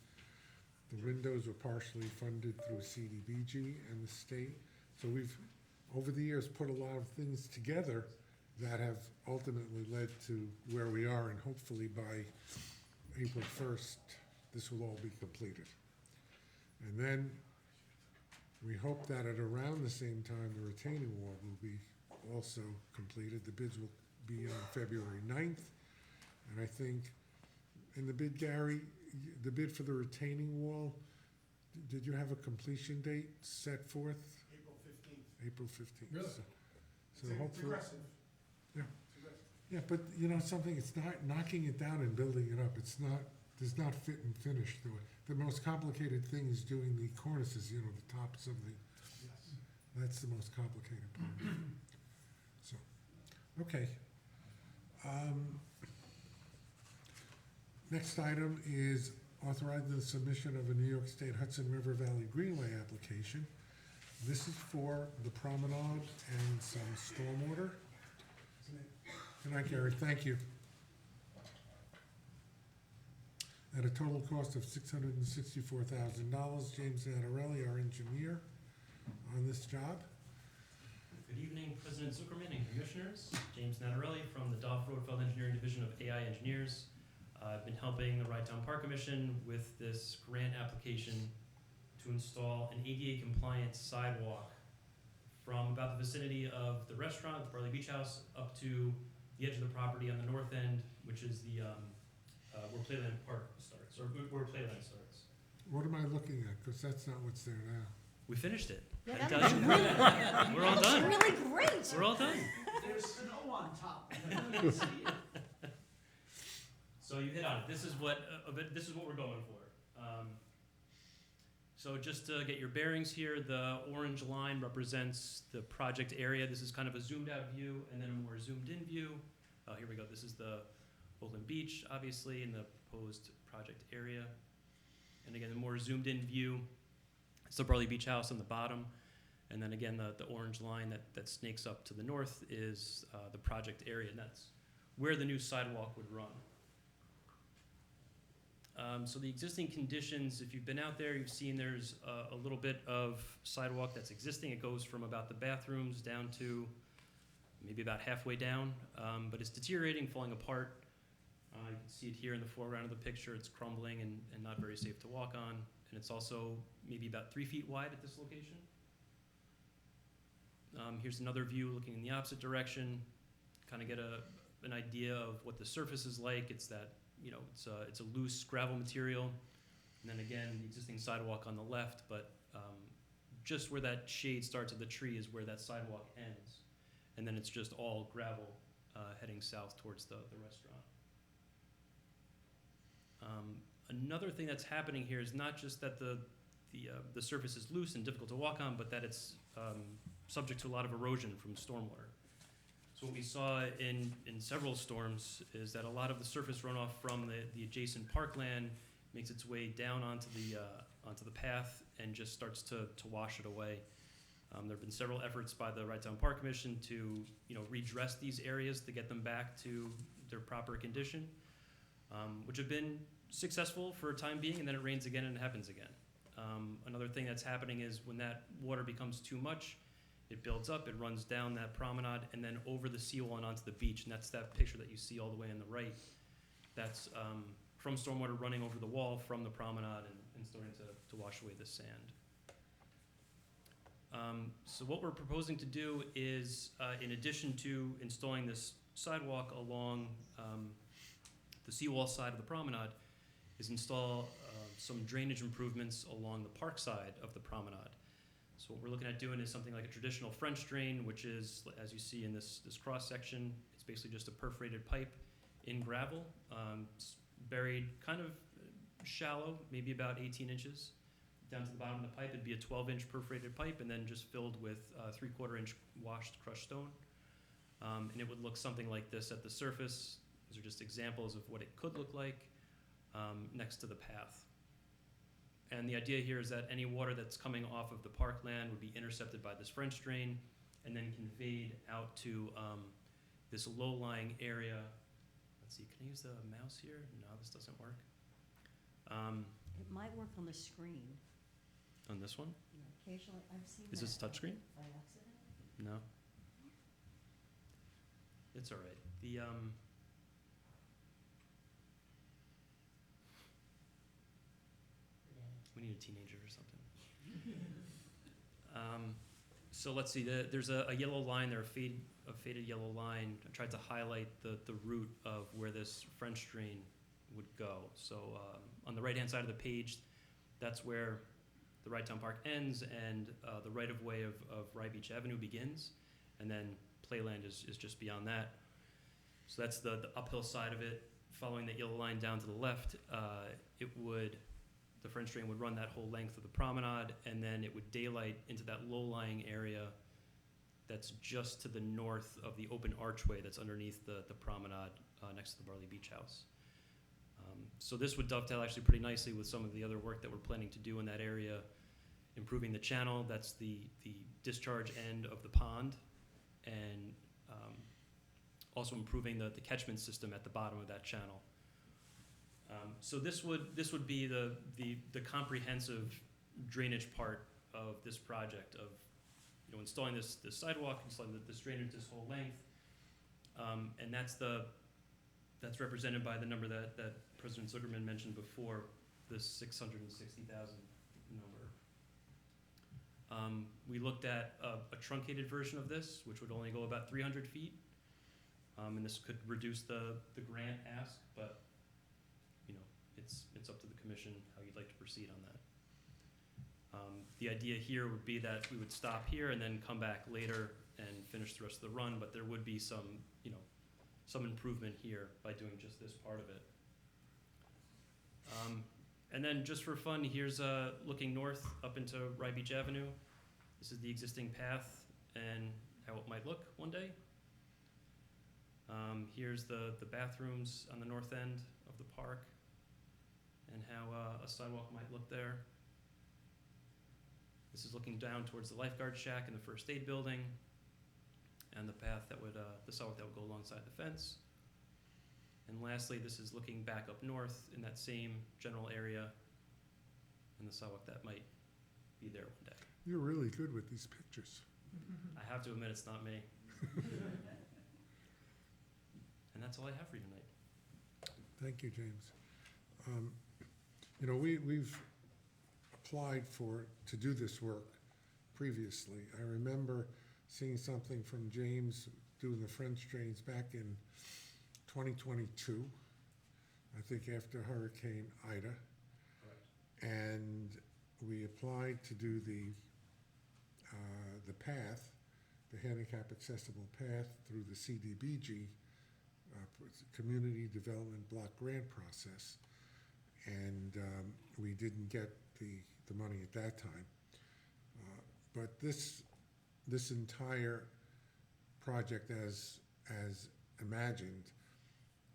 The windows were partially funded through CDBG and the state. So we've, over the years, put a lot of things together that have ultimately led to where we are, and hopefully by April 1st, this will all be completed. And then we hope that at around the same time, the retaining wall will be also completed. The bids will be on February 9th. And I think in the bid, Gary, the bid for the retaining wall, did you have a completion date set forth? April 15th. April 15th. Really? So hopefully. aggressive. Yeah. Yeah, but you know something, it's not knocking it down and building it up. It's not, does not fit and finish to it. The most complicated thing is doing the cornices, you know, the tops of the, Yes. that's the most complicated part. So, okay. Next item is authorizing the submission of a New York State Hudson River Valley Greenway application. This is for the promenade and some stormwater. Good night, Gary, thank you. at a total cost of $664,000. James Nattarelli, our engineer on this job. Good evening, President Zuckerman and Commissioners. James Nattarelli from the Doff Roadfeld Engineering Division of AI Engineers. I've been helping the Ride Town Park Commission with this grant application to install an ADA compliant sidewalk from about the vicinity of the restaurant, the Barley Beach House, up to the edge of the property on the north end, which is the where Playland Park starts, or where Playland starts. What am I looking at? Because that's not what's there now. We finished it. Yeah, I that tell was you. really, We're all that was done. really great. We're all done. There's snow on top. I don't see it. So you hit on it. This is what we're going for. So just to get your bearings here, the orange line represents the project area. This is kind of a zoomed out view and then a more zoomed in view. Here we go. This is the Oakland Beach, obviously, in the proposed project area. And again, the more zoomed in view, it's the Barley Beach House on the bottom. And then again, the orange line that snakes up to the north is the project area, and that's where the new sidewalk would run. So the existing conditions, if you've been out there, you've seen there's a little bit of sidewalk that's existing. It goes from about the bathrooms down to maybe about halfway down, but it's deteriorating, falling apart. You can see it here in the foreground of the picture. It's crumbling and not very safe to walk on. And it's also maybe about 3 feet wide at this location. Here's another view looking in the opposite direction. Kind of get an idea of what the surface is like. It's that, it's a loose gravel material. And then again, the existing sidewalk on the left, but just where that shade starts of the tree is where that sidewalk ends. And then it's just all gravel heading south towards the restaurant. Another thing that's happening here is not just that the surface is loose and difficult to walk on, but that it's subject to a lot of erosion from stormwater. So what we saw in several storms is that a lot of the surface runoff from the adjacent parkland makes its way down onto the path and just starts to wash it away. There have been several efforts by the Ride Town Park Commission to redress these areas to get them back to their proper condition, which have been successful for a time being, and then it rains again and it happens again. Another thing that's happening is when that water becomes too much, it builds up, it runs down that promenade and then over the seawall and onto the beach, and that's that picture that you see all the way on the right. That's from stormwater running over the wall from the promenade and starting to wash away the sand. So what we're proposing to do is, in addition to installing this sidewalk along the seawall side of the promenade, is install some drainage improvements along the park side of the promenade. So what we're looking at doing is something like a traditional French drain, which is, as you see in this cross section, it's basically just a perforated pipe in gravel. It's buried kind of shallow, maybe about 18 inches. Down to the bottom of the pipe, it'd be a 12-inch perforated pipe and then just filled with 3/4-inch washed crushed stone. And it would look something like this at the surface. These are just examples of what it could look like next to the path. And the idea here is that any water that's coming off of the parkland would be intercepted by this French drain and then conveyed out to this low-lying area. Let's see, can I use the mouse here? No, this doesn't work. It might work on the screen. On this one? Occasionally, I've seen Is this a touchscreen? by accident. No. It's all right. We need a teenager or something. So let's see. There's a yellow line there, a faded yellow line. I tried to highlight the route of where this French drain would go. So on the right-hand side of the page, that's where the Ride Town Park ends, and the right-of-way of Rye Beach Avenue begins, and then Playland is just beyond that. So that's the uphill side of it. Following that yellow line down to the left, the French drain would run that whole length of the promenade, and then it would daylight into that low-lying area that's just to the north of the open archway that's underneath the promenade next to the Barley Beach House. So this would dovetail actually pretty nicely with some of the other work that we're planning to do in that area, improving the channel. That's the discharge end of the pond, and also improving the catchment system at the bottom of that channel. So this would be the comprehensive drainage part of this project of, installing this sidewalk, installing this drainage this whole length. And that's represented by the number that President Zuckerman mentioned before, the 660,000 number. We looked at a truncated version of this, which would only go about 300 feet. And this could reduce the grant ask, but it's up to the commission how you'd like to proceed on that. The idea here would be that we would stop here and then come back later and finish the rest of the run, but there would be some improvement here by doing just this part of it. And then just for fun, here's looking north up into Rye Beach Avenue. This is the existing path and how it might look one day. Here's the bathrooms on the north end of the park and how a sidewalk might look there. This is looking down towards the lifeguard shack and the first aid building and the path that would, the sidewalk that would go alongside the fence. And lastly, this is looking back up north in that same general area and the sidewalk that might be there one day. You're really good with these pictures. I have to admit, it's not me. And that's all I have for you tonight. Thank you, James. We've applied to do this work previously. I remember seeing something from James doing the French drains back in 2022, I think after Hurricane Ida. Correct. And we applied to do the path, the handicap accessible path through the CDBG, Community Development Block Grant process. And we didn't get the money at that time. But this entire project as imagined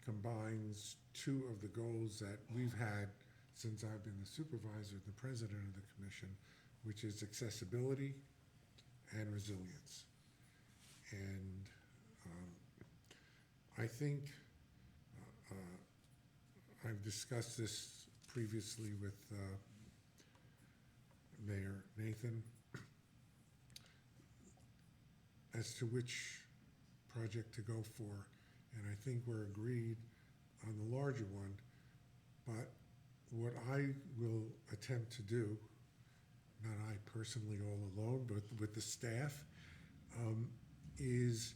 combines two of the goals that we've had since I've been the supervisor, the president of the commission, which is accessibility and resilience. And I think I've discussed this previously with Mayor Nathan as to which project to go for, and I think we're agreed on the larger one. But what I will attempt to do, not I personally all alone, but with the staff, is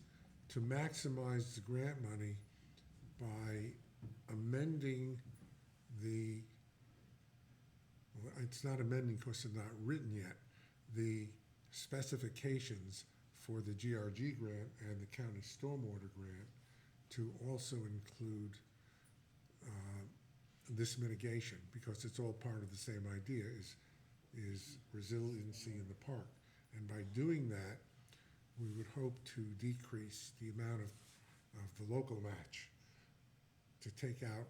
to maximize the grant money by amending it's not amending because it's not written yet, the specifications for the GRG grant and the county stormwater grant to also include this mitigation, because it's all part of the same idea, is resiliency in the park. And by doing that, we would hope to decrease the amount of the local match, to take out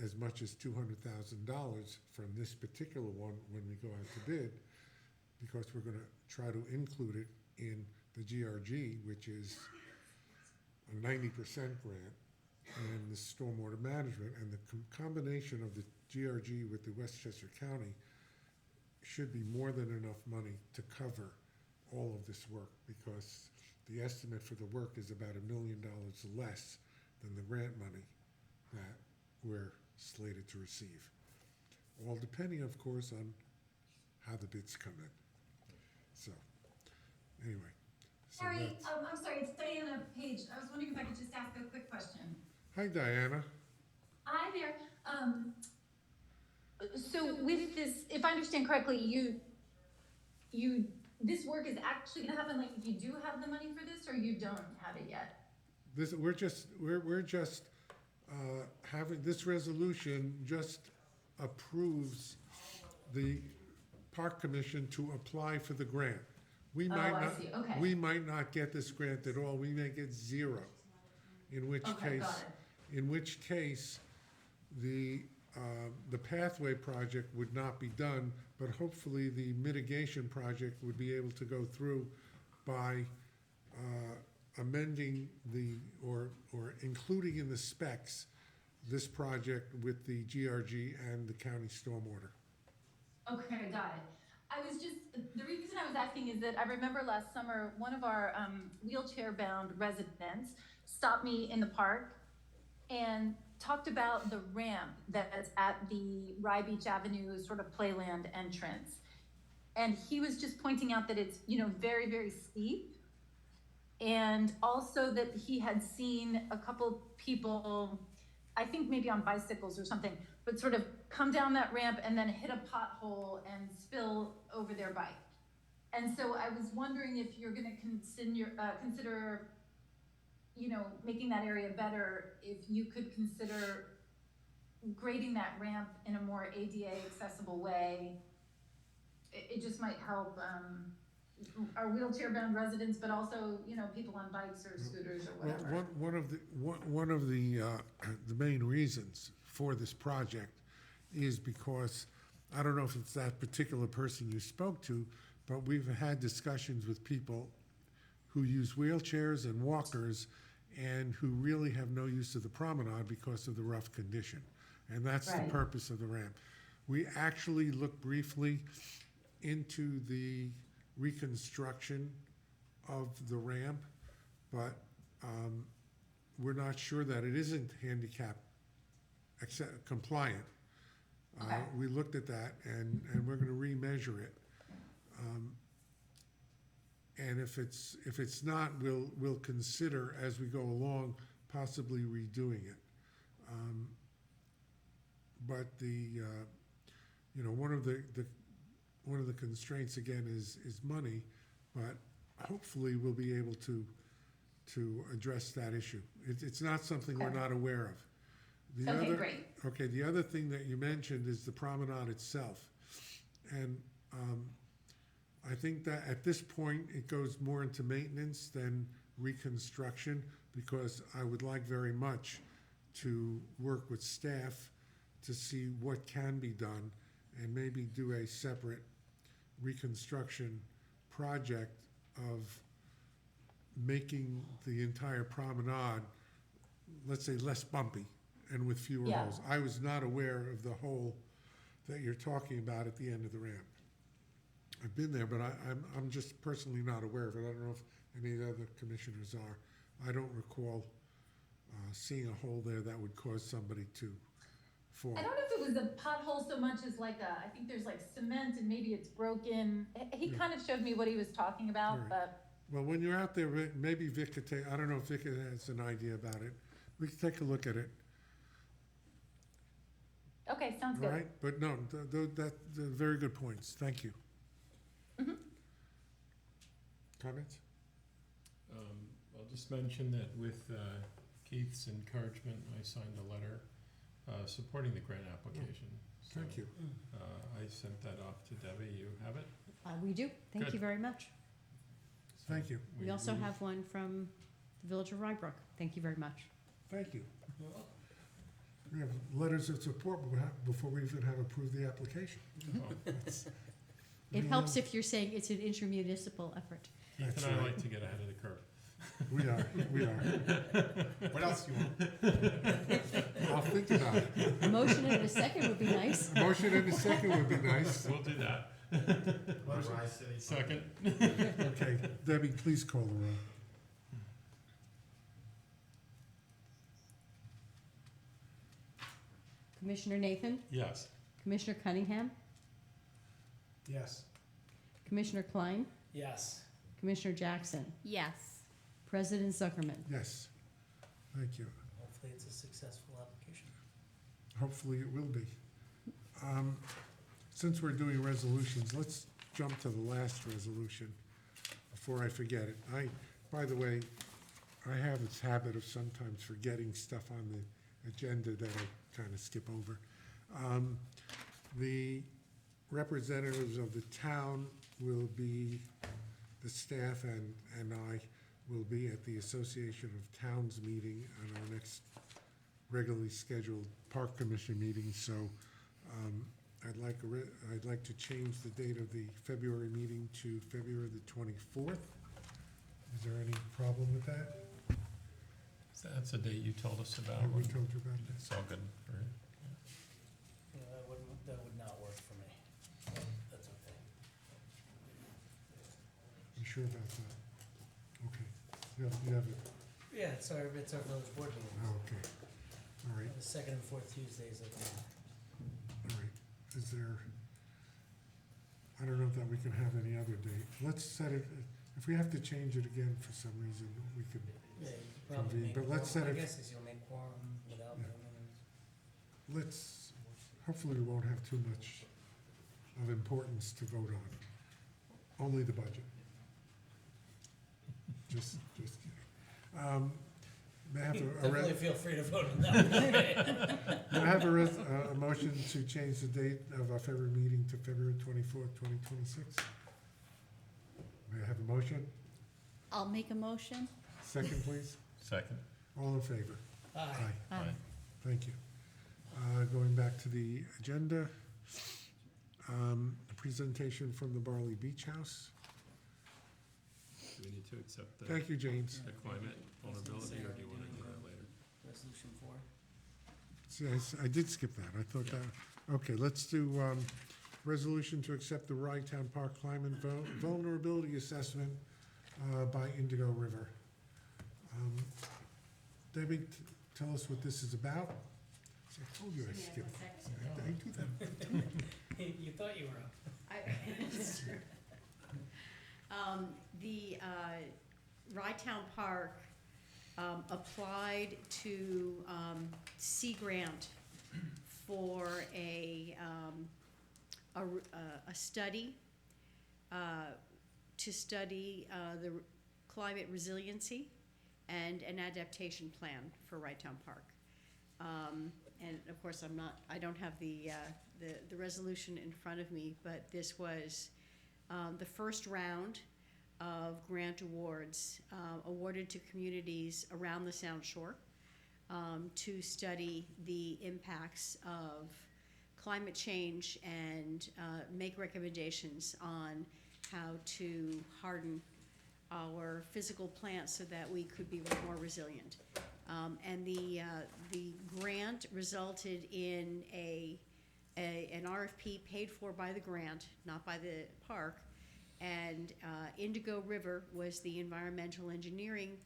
as much as $200,000 from this particular one when we go out to bid, because we're going to try to include it in the GRG, which is a 90% grant, and the stormwater management, and the combination of the GRG with the Westchester County should be more than enough money to cover all of this work, because the estimate for the work is about $1 million less than the grant money that we're slated to receive. All depending, of course, on how the bids come in. So, anyway. So Sorry, that's- I'm sorry, it's Diana Page. I was wondering if I could just ask a quick question. Hi, Diana. Hi there. So with this, if I understand correctly, this work is actually gonna happen, like, if you do have the money for this, or you don't have it yet? We're just having, this resolution just approves the park commission to apply for the grant. We Oh, might I not, see, okay. we might not get this grant at all. We may get zero. In which Okay, got case, the pathway project would not be done, but hopefully the mitigation project would be able to go through by amending or including in the specs this project with the GRG and the county stormwater. Okay, got it. I was just, the reason I was asking is that I remember last summer, one of our wheelchair-bound residents stopped me in the park and talked about the ramp that's at the Rye Beach Avenue sort of playland entrance. And he was just pointing out that it's, very, very steep. And also that he had seen a couple people, I think maybe on bicycles or something, but sort of come down that ramp and then hit a pothole and spill over their bike. And so I was wondering if you're gonna consider, making that area better, if you could consider grading that ramp in a more ADA accessible way. It just might help, our wheelchair-bound residents, but also, people on bikes or scooters or Well, whatever. one of the main reasons for this project is because, I don't know if it's that particular person you spoke to, but we've had discussions with people who use wheelchairs and walkers and who really have no use of the promenade because of the rough condition. And that's the Right. purpose of the ramp. We actually looked briefly into the reconstruction of the ramp, but we're not sure that it isn't handicap compliant. Okay. We looked at that and we're gonna remeasure it. And if it's not, we'll consider as we go along possibly redoing it. But one of the constraints again is money, but hopefully we'll be able to address that issue. It's not something we're Okay. not aware of. The Okay, other- great. Okay, the other thing that you mentioned is the promenade itself. And I think that at this point, it goes more into maintenance than reconstruction, because I would like very much to work with staff to see what can be done and maybe do a separate reconstruction project of making the entire promenade, let's say, less bumpy and with fewer Yeah. holes. I was not aware of the hole that you're talking about at the end of the ramp. I've been there, but I'm just personally not aware of it. I don't know if any of the other commissioners are. I don't recall seeing a hole there that would cause somebody to fall. I don't know if it was a pothole so much as I think there's cement and maybe it's broken. He Yeah. kind of showed me what he was talking about, Right. but, Well, when you're out there, maybe Vic could take, I don't know if Vic has an idea about it. We can take a look at it, okay, sounds all good. right? But no, they're very good points. Thank you. Mhm. Comments? I'll just mention that with Keith's encouragement, I signed a letter supporting the grant application. So, Thank you. I sent that off to Debbie. You have it? We do. Thank Good. you very much. So Thank you. We also have one from the Village of Rybrook. Thank you very much. Thank you. We have letters of support before we even have approved the application. Oh, It helps if you're saying it's an intermunicipal effort. Keith That's and I right. like to get ahead of the curve. We are. What else do you want? I'll think about it. A motion and a second would be nice. A motion and a second would be nice. We'll do that. Second. Okay, Debbie, please call the roll. Commissioner Nathan, Yes. Commissioner Cunningham, Yes. Commissioner Klein, Yes. Commissioner Jackson, Yes. President Zuckerman. Yes, thank you. Hopefully it's a successful application. Hopefully it will be. Since we're doing resolutions, let's jump to the last resolution before I forget it. By the way, I have this habit of sometimes forgetting stuff on the agenda that I kind of skip over. The representatives of the town will be, the staff and I will be at the Association of Towns meeting on our next regularly scheduled Park Commission meeting, so I'd like to change the date of the February meeting to February the 24th. Is there any problem with that? That's the date you told us about. Have we told you about this? It's all good, right? Yeah, that would not work for me. That's okay. You sure about that? Okay. You have it. Yeah, it's our village board meeting. Oh, okay. All right, The second and fourth Tuesdays of the month. all right. Is there, I don't know that we can have any other date. Let's set it, if we have to change it again for some reason, we could, Yeah, you could probably Convene, make but let's quorum. set My it- guess is you'll make quorum without Yeah. them. let's, hopefully we won't have too much of importance to vote on. Only the budget. Just kidding. May I have Definitely feel free to vote on that. may I have a motion to change the date of our February meeting to February 24th, 2026? May I have a motion? I'll make a motion. Second, please. Second. All in favor? Aye. Aye. Thank you. Going back to the agenda, a presentation from the Barley Beach House. Do we need to accept the Thank you, James. climate vulnerability, or do you want to do that later? Resolution 4. See, I did skip that. I thought that, okay, let's do resolution to accept the Rye-Town Park Climate Vulnerability Assessment by Indigo River. Debbie, tell us what this is about. See, I told you I skipped. I do that. You thought you were up. The Rye-Town Park applied to Sea Grant for a study to study the climate resiliency and an adaptation plan for Rye-Town Park. And of course, I don't have the resolution in front of me, but this was the first round of grant awards awarded to communities around the Sound Shore to study the impacts of climate change and make recommendations on how to harden our physical plants so that we could be more resilient. And the grant resulted in an RFP paid for by the grant, not by the park. And Indigo River was the environmental engineering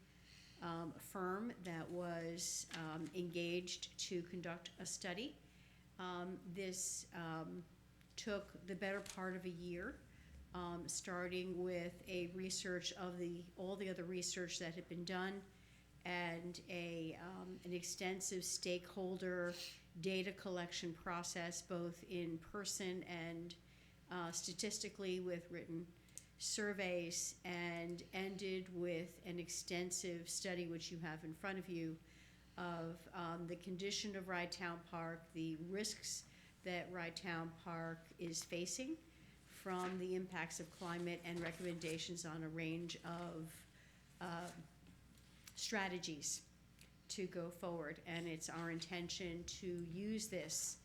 firm that was engaged to conduct a study. This took the better part of a year, starting with a research of all the other research that had been done, and an extensive stakeholder data collection process, both in person and statistically with written surveys, and ended with an extensive study, which you have in front of you, of the condition of Rye-Town Park, the risks that Rye-Town Park is facing from the impacts of climate, and recommendations on a range of strategies to go forward. And it's our intention to use this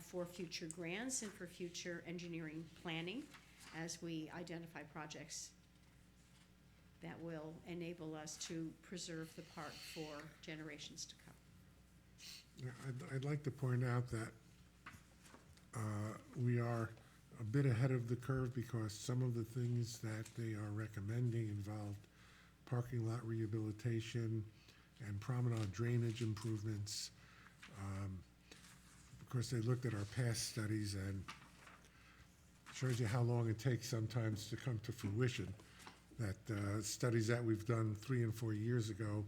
for future grants and for future engineering planning as we identify projects that will enable us to preserve the park for generations to come. Yeah, I'd like to point out that we are a bit ahead of the curve, because some of the things that they are recommending involved parking lot rehabilitation and promenade drainage improvements. Of course, they looked at our past studies, and shows you how long it takes sometimes to come to fruition. That studies that we've done 3 and 4 years ago,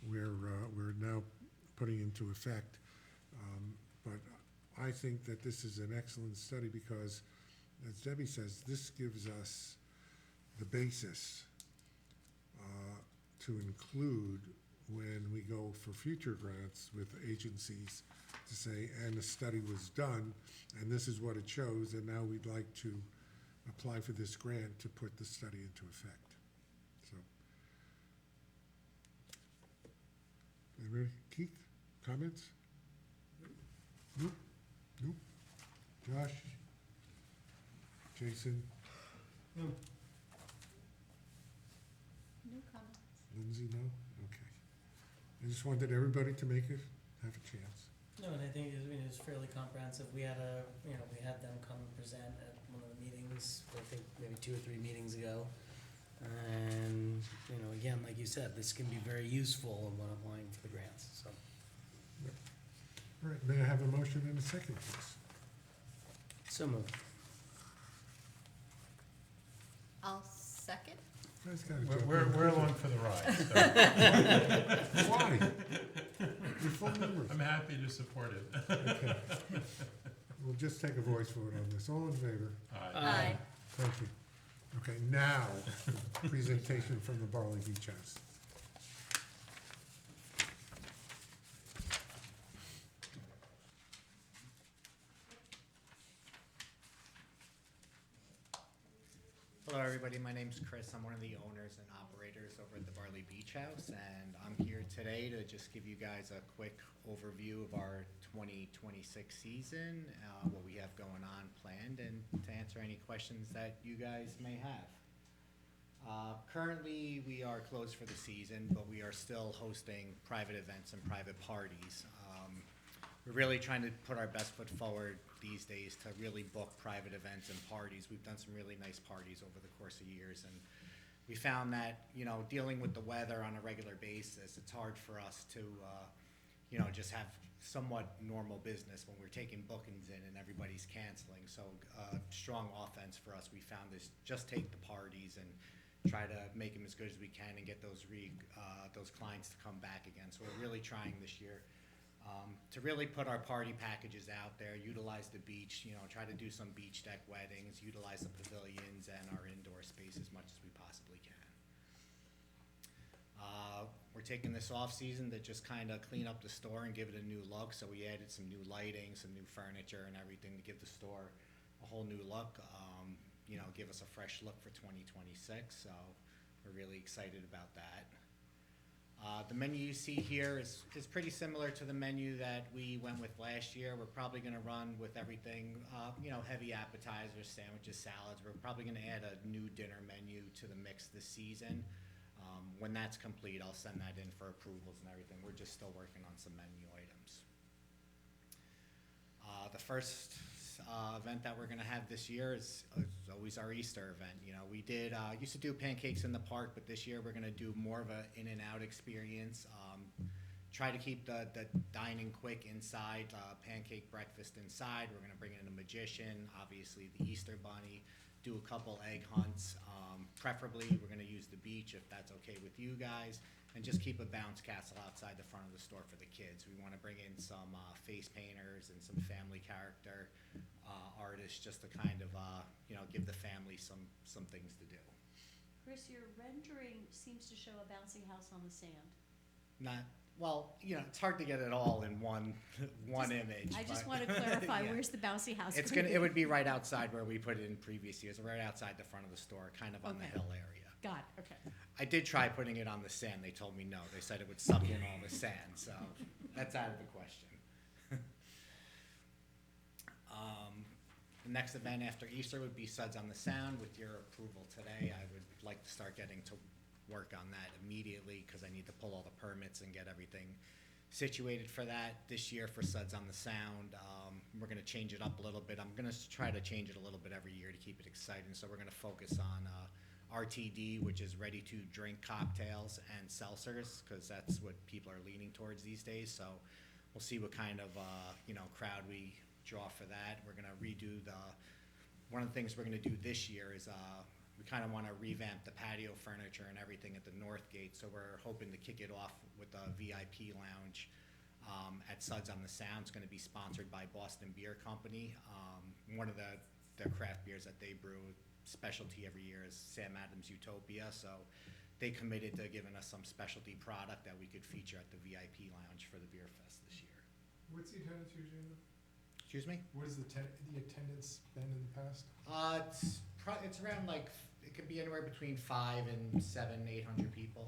we're now putting into effect. But I think that this is an excellent study, because, as Debbie says, this gives us the basis to include when we go for future grants with agencies, to say, and the study was done, and this is what it shows, and now we'd like to apply for this grant to put the study into effect. So, anybody? Keith, comments? Nope. Nope. Josh? Jason? No comments. Lindsay, no? Okay. just wanted everybody to have a chance. No, and I think it was fairly comprehensive. We had we had them come and present at one of the meetings, I think maybe 2 or 3 meetings ago. And, again, like you said, this can be very useful when applying for the grants, so. All right, may I have a motion and a second, please? So moved. I'll second. You guys gotta jump We're in. along for the ride, so Why? You're full members. I'm happy to support it. Okay. We'll just take a voice vote on this. All in favor? Aye. Thank you. Okay, now, presentation from the Barley Beach House. Hello, everybody. My name's Chris. I'm one of the owners and operators over at the Barley Beach House, and I'm here today to just give you guys a quick overview of our 2026 season, what we have going on planned, and to answer any questions that you guys may have. Currently, we are closed for the season, but we are still hosting private events and private parties. We're really trying to put our best foot forward these days to really book private events and parties. We've done some really nice parties over the course of years, and we found that, dealing with the weather on a regular basis, it's hard for us to, just have somewhat normal business when we're taking bookings in and everybody's canceling. So strong offense for us, we found, is just take the parties and try to make them as good as we can and get those clients to come back again. So we're really trying this year to really put our party packages out there, utilize the beach, try to do some beach deck weddings, utilize the pavilions and our indoor space as much as we possibly can. We're taking this off season to just kind of clean up the store and give it a new look. So we added some new lighting, some new furniture and everything to give the store a whole new look, give us a fresh look for 2026. So we're really excited about that. The menu you see here is pretty similar to the menu that we went with last year. We're probably going to run with everything, heavy appetizers, sandwiches, salads. We're probably going to add a new dinner menu to the mix this season. When that's complete, I'll send that in for approvals and everything. We're just still working on some menu items. The first event that we're going to have this year is always our Easter event. We used to do pancakes in the park, but this year we're going to do more of an in-and-out experience. Try to keep the dining quick inside, pancake breakfast inside. We're going to bring in a magician, obviously the Easter bunny, do a couple egg hunts. Preferably, we're going to use the beach if that's okay with you guys, and just keep a bounce castle outside the front of the store for the kids. We want to bring in some face painters and some family character artists just to kind of, give the family some things to do. Chris, your rendering seems to show a bouncing house on the sand. It's hard to get it all in one image. I just but- want to clarify, yeah. where's the bouncy house? It would be right outside where we put it in previous years, right outside the front of the store, kind of on the Okay. hill area. Got it, okay. I did try putting it on the sand. They told me no. They said it would suck in all the sand, so that's out of the question. The next event after Easter would be Suds on the Sound. With your approval today, I would like to start getting to work on that immediately because I need to pull all the permits and get everything situated for that. This year for Suds on the Sound, we're going to change it up a little bit. I'm going to try to change it a little bit every year to keep it exciting. So we're going to focus on RTD, which is ready-to-drink cocktails and seltzers, because that's what people are leaning towards these days. So we'll see what kind of crowd we draw for that. We're going to redo one of the things we're going to do this year is we kind of want to revamp the patio furniture and everything at the north gate. So we're hoping to kick it off with a VIP lounge at Suds on the Sound. It's going to be sponsored by Boston Beer Company. One of their craft beers that they brew, specialty every year, is Sam Adams Utopia. So they committed to giving us some specialty product that we could feature at the VIP lounge for the Beer Fest this year. What's the attendance usually? Excuse me? What has the attendance been in the past? It's around it could be anywhere between 500 and 800 people.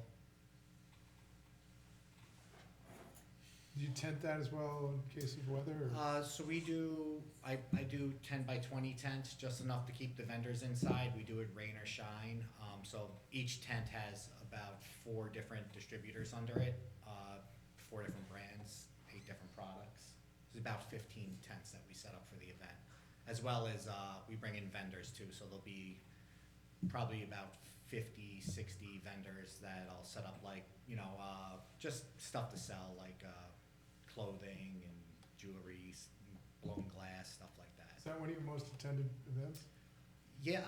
Do you tent that as well in case of weather? Or? So we do, I do 10 by 20 tents, just enough to keep the vendors inside. We do it rain or shine. So each tent has about 4 different distributors under it. about 15 tents that we set up for the event, as well as we bring in vendors too. So there'll be probably about 50, 60 vendors that'll set up like, you know, just stuff to sell, like clothing and jewelry, blown glass, stuff like that. Is that one of your most attended events? Yeah,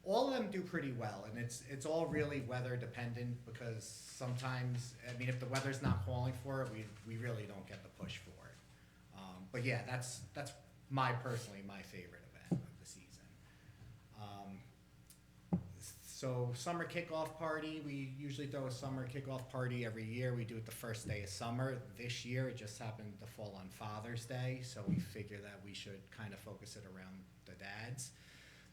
all of them do pretty well, and it's all really weather dependent, because sometimes, I mean, if the weather's not calling for it, we really don't get the push for it. But yeah, that's personally my favorite event of the season. So summer kickoff party, we usually throw a summer kickoff party every year. We do it the first day of summer. This year, it just happened to fall on Father's Day, so we figure that we should kind of focus it around the dads.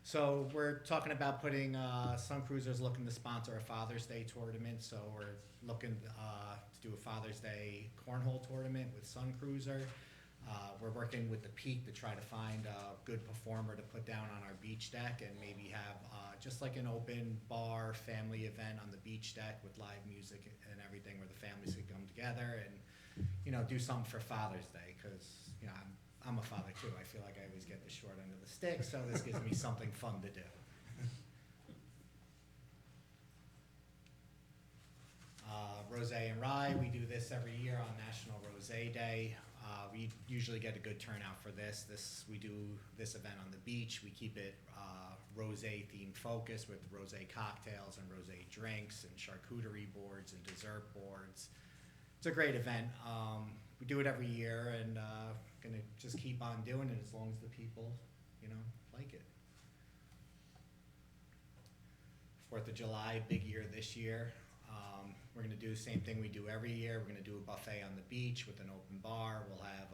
So we're talking about putting, Sun Cruiser's looking to sponsor a Father's Day tournament, so we're looking to do a Father's Day cornhole tournament with Sun Cruiser. We're working with the Peak to try to find a good performer to put down on our beach deck, and maybe have just like an open bar family event on the beach deck with live music and everything, where the families could come together and, you know, do something for Father's Day, because, you know, I'm a father too. I feel like I always get the short end of the stick, so this gives me something fun to do. Rosé and Rye, we do this every year on National Rosé Day. We usually get a good turnout for this. We do this event on the beach. We keep it rosé theme focused, with rosé cocktails and rosé drinks and charcuterie boards and dessert boards. It's a great event. We do it every year, and gonna just keep on doing it as long as the people, you know, like it. 4th of July, big year this year. We're gonna do the same thing we do every year. We're gonna do a buffet on the beach with an open bar. We'll have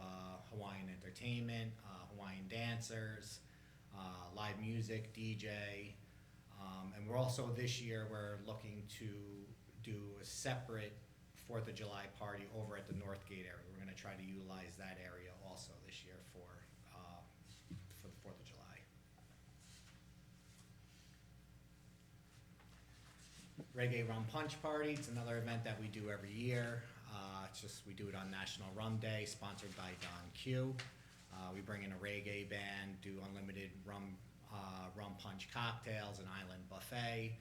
Hawaiian entertainment, Hawaiian dancers, live music, DJ, and we're also, this year, we're looking to do a separate 4th of July party over at the Northgate area. We're gonna try to utilize that area also this year for the 4th of July. Reggae Rum Punch Party, it's another event that we do every year. We do it on National Rum Day, sponsored by Don Q. We bring in a reggae band, do unlimited rum punch cocktails, an island buffet.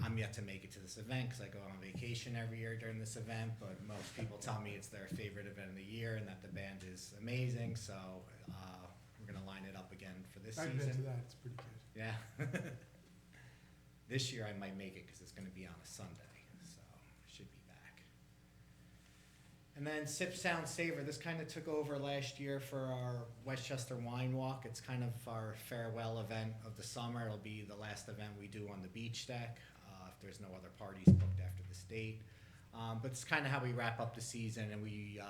I'm yet to make it to this event because I go on vacation every year during this event, but most people tell me it's their favorite event of the year and that the band is amazing, so we're gonna line it up again for this season. I've been to that, it's pretty good. Yeah. This year I might make it because it's gonna be on a Sunday, so should be back. And then Sip Sound Savor, this kind of took over last year for our Westchester Wine Walk. It's kind of our farewell event of the summer. It'll be the last event we do on the beach deck, if there's no other parties booked after this date. But it's kind of how we wrap up the season, and we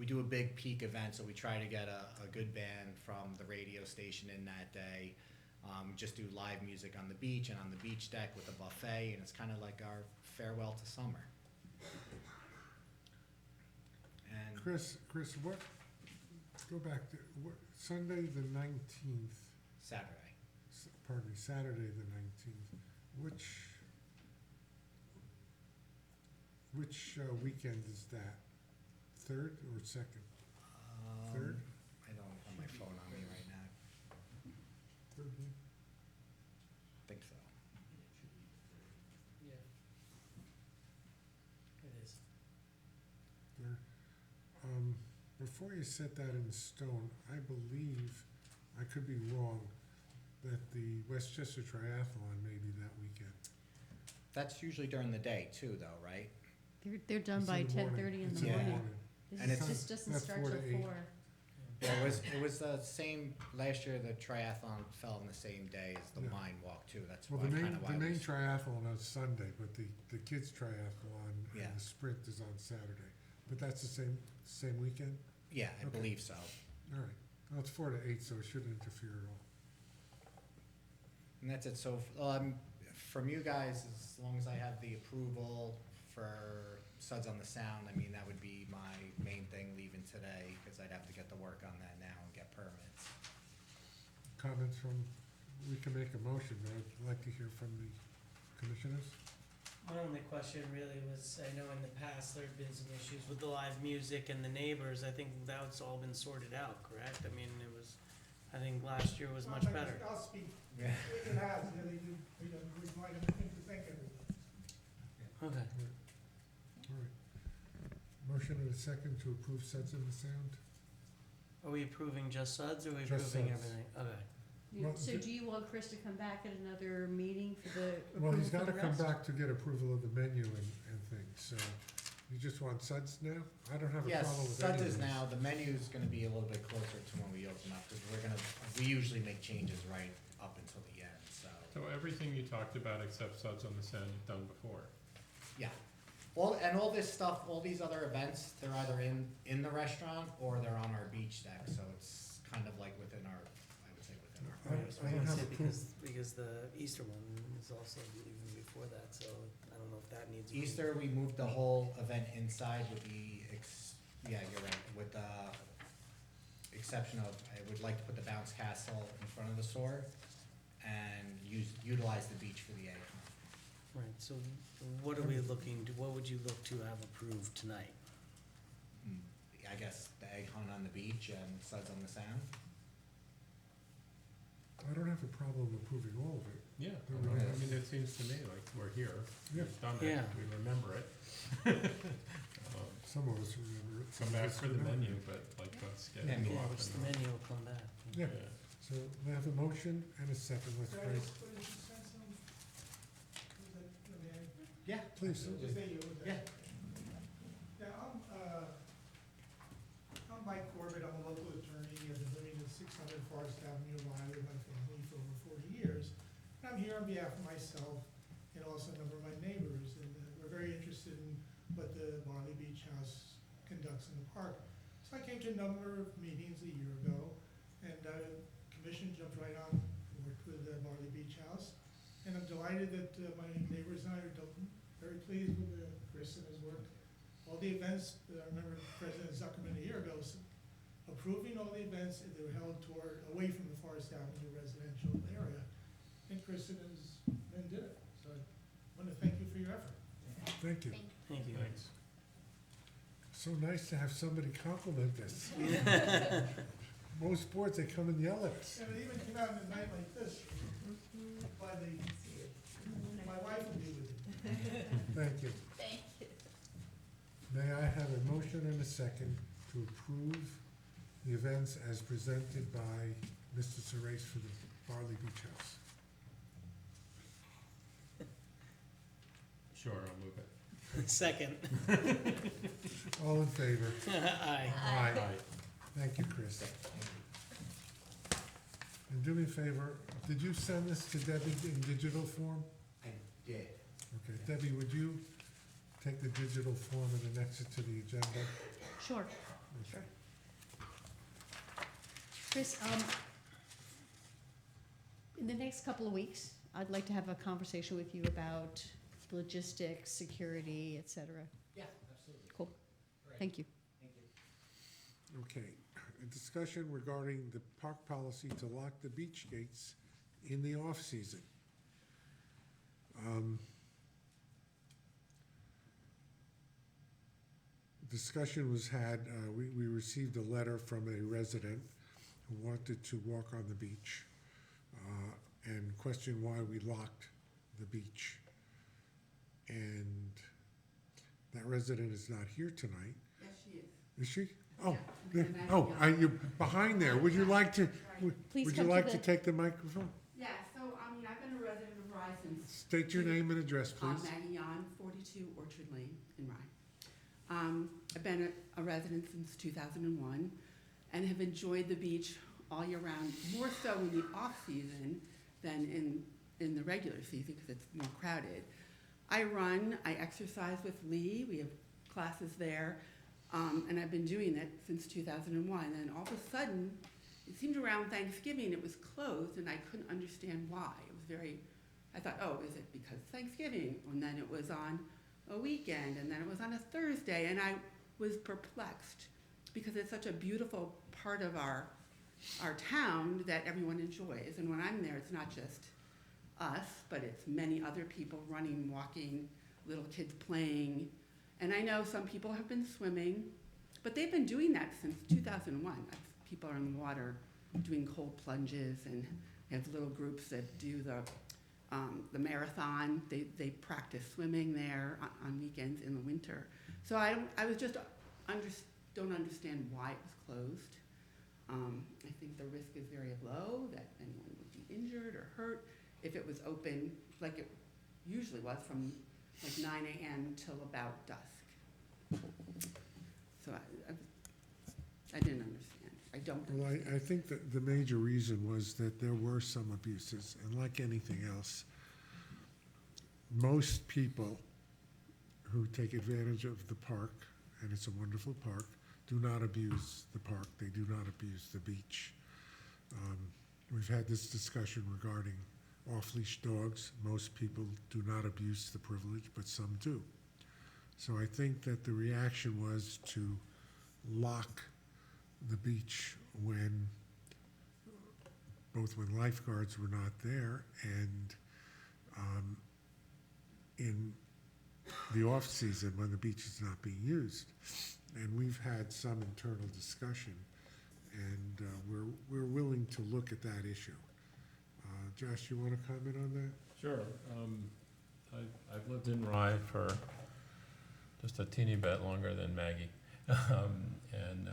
do a big peak event, so we try to get a good band from the radio station in that day. Just do live music on the beach and on the beach deck with a buffet, and it's kind of like our farewell to summer. And Chris, what, go back to, Sunday the 19th, Saturday. Saturday the 19th, which weekend is that? Third or second? Third? I don't have my phone on me right now. Third week? I think so. Yeah. It is. Third. Before you set that in stone, I believe, I could be wrong, that the Westchester Triathlon may be that weekend. That's usually during the day too, though, right? They're done It's by in the morning. 10:30 in It's the in the morning. morning. And This doesn't That's start 4 till to 8. 4. Yeah, it was the same, last year the triathlon fell on the same day as the Yeah. wine walk too. That's Well, why, the kind main, of why the we main triathlon is Sunday, but the kids' triathlon Yeah. and the sprint is on Saturday. But that's the same weekend? Yeah, I Okay. believe so. All right. Well, it's 4 to 8, so it shouldn't interfere at all. And that's it. So, from you guys, as long as I have the approval for Suds on the Sound, I mean, that would be my main thing leaving today, because I'd have to get to work on that now and get permits. Comments from, we can make a motion, but I'd like to hear from the commissioners. My only question really was, I know in the past there have been some issues with the live music and the neighbors. I think that's all been sorted out, correct? I mean, I think last year was much better. I'll speak. Yeah. It has, yeah, they do, we might have to thank everybody. Okay. All right. Motion and a second to approve Suds in the Sound. Are we approving just suds or are we Just approving suds. everything? Okay. Well, So do you want Chris to come back at another meeting for the Well, approval he's for the gotta come rest? back to get approval of the menu and things, so you just want Suds now? I don't have a Yes, problem with Suds any of is these. now, the menu's gonna be a little bit closer to when we open up, because we usually make changes right up until the end, so. So everything you talked about except Suds on the Sound you've done before. Yeah. All this stuff, all these other events, they're either in the restaurant or they're on our beach deck, so it's kind of like within our, I would say within our. I was don't gonna have say a proof. because the Easter one is also even before that, so I don't know if that needs. Easter, we moved the whole event inside with yeah, you're right, with the exception of, I would like to put the bounce castle in front of the store and utilize the beach for the egg hunt. Right, so what are we looking to, what would you look to have approved tonight? I guess the egg hunt on the beach and Suds on the Sound. I don't have a problem approving all of it. Yeah, Okay. I mean, it seems to me like we're here, Yeah. we've done Yeah. it, we remember it. Some of us remember it. Come some of back us for the remember menu, it. but like, let's get Yeah, it Yeah, off which the and menu will come back. Yeah, so we have a motion and a second, let's Can I praise. just put in 2 cents on? Yeah. Please. Just say you. Yeah. Yeah, I'm Mike Corbett, I'm a local attorney, I've been living at 600 Forest Avenue, Rye, with my family for over 40 years. And I'm here on behalf of myself and also a number of my neighbors, and we're very interested in what the Barley Beach House conducts in the park. So I came to a number of meetings a year ago, and commission jumped right on, and worked with Barley Beach House. And I'm delighted that my neighbors and I are very pleased with Chris and his work. All the events, I remember President Zuckerman a year ago approving all the events that were held away from the Forest Avenue residential area. And Chris and his men did it. So I want to thank you for your effort. Thank you. Thank you. thanks. So nice to have somebody compliment us. Most boards, they come and yell at us. And it even came out in a night like this. My wife will be with you. Thank you. Thank you. May I have a motion and a second to approve the events as presented by Mr. Cerise for the Barley Beach House? Sure, I'll move it. Second. All in favor? Aye. Aye. Thank you, Chris. And do me a favor, did you send this to Debbie in digital form? I did. Okay, Debbie, would you take the digital form and annex it to the agenda? Sure, sure. Chris, in the next couple of weeks, I'd like to have a conversation with you about logistics, security, et cetera. Yeah, absolutely. Cool. Great. Thank you. Thank you. Okay, a discussion regarding the park policy to lock the beach gates in the off-season. Discussion was had, we received a letter from a resident who wanted to walk on the beach and questioned why we locked the beach. And that resident is not here tonight. Yes, she is. Is she? Oh, Yeah. yeah. Oh, you're behind there. Would you like to, Please would come you to like the- to take the microphone? Yeah, so, I've been a resident of Rye since State your name and address, please. Maggie Yon, 42 Orchard Lane in Rye. I've been a resident since 2001 and have enjoyed the beach all year round, more so in the off-season than in the regular season because it's more crowded. I exercise with Lee, we have classes there, and I've been doing it since 2001. And all of a sudden, it seemed around Thanksgiving it was closed and I couldn't understand why. It was I thought, oh, is it because Thanksgiving? And then it was on a weekend, and then it was on a Thursday, and I was perplexed because it's such a beautiful part of our town that everyone enjoys. And when I'm there, it's not just us, but it's many other people running, walking, little kids playing. And I know some people have been swimming, but they've been doing that since 2001. People are in the water doing cold plunges, and they have little groups that do the marathon. They practice swimming there on weekends in the winter. So I was just don't understand why it was closed. I think the risk is very low that anyone would be injured or hurt if it was open, like it usually was, from like 9 a.m. till about dusk. So I didn't understand. I don't Well, understand. I think that the major reason was that there were some abuses, and like anything else, most people who take advantage of the park, and it's a wonderful park, do not abuse the park. They do not abuse the beach. We've had this discussion regarding off-leash dogs. Most people do not abuse the privilege, but some do. So I think that the reaction was to lock the beach both when lifeguards were not there and in the off-season when the beach is not being used. And we've had some internal discussion, and we're willing to look at that issue. Josh, you want to comment on that? Sure. I've lived in Rye for just a teeny bit longer than Maggie. And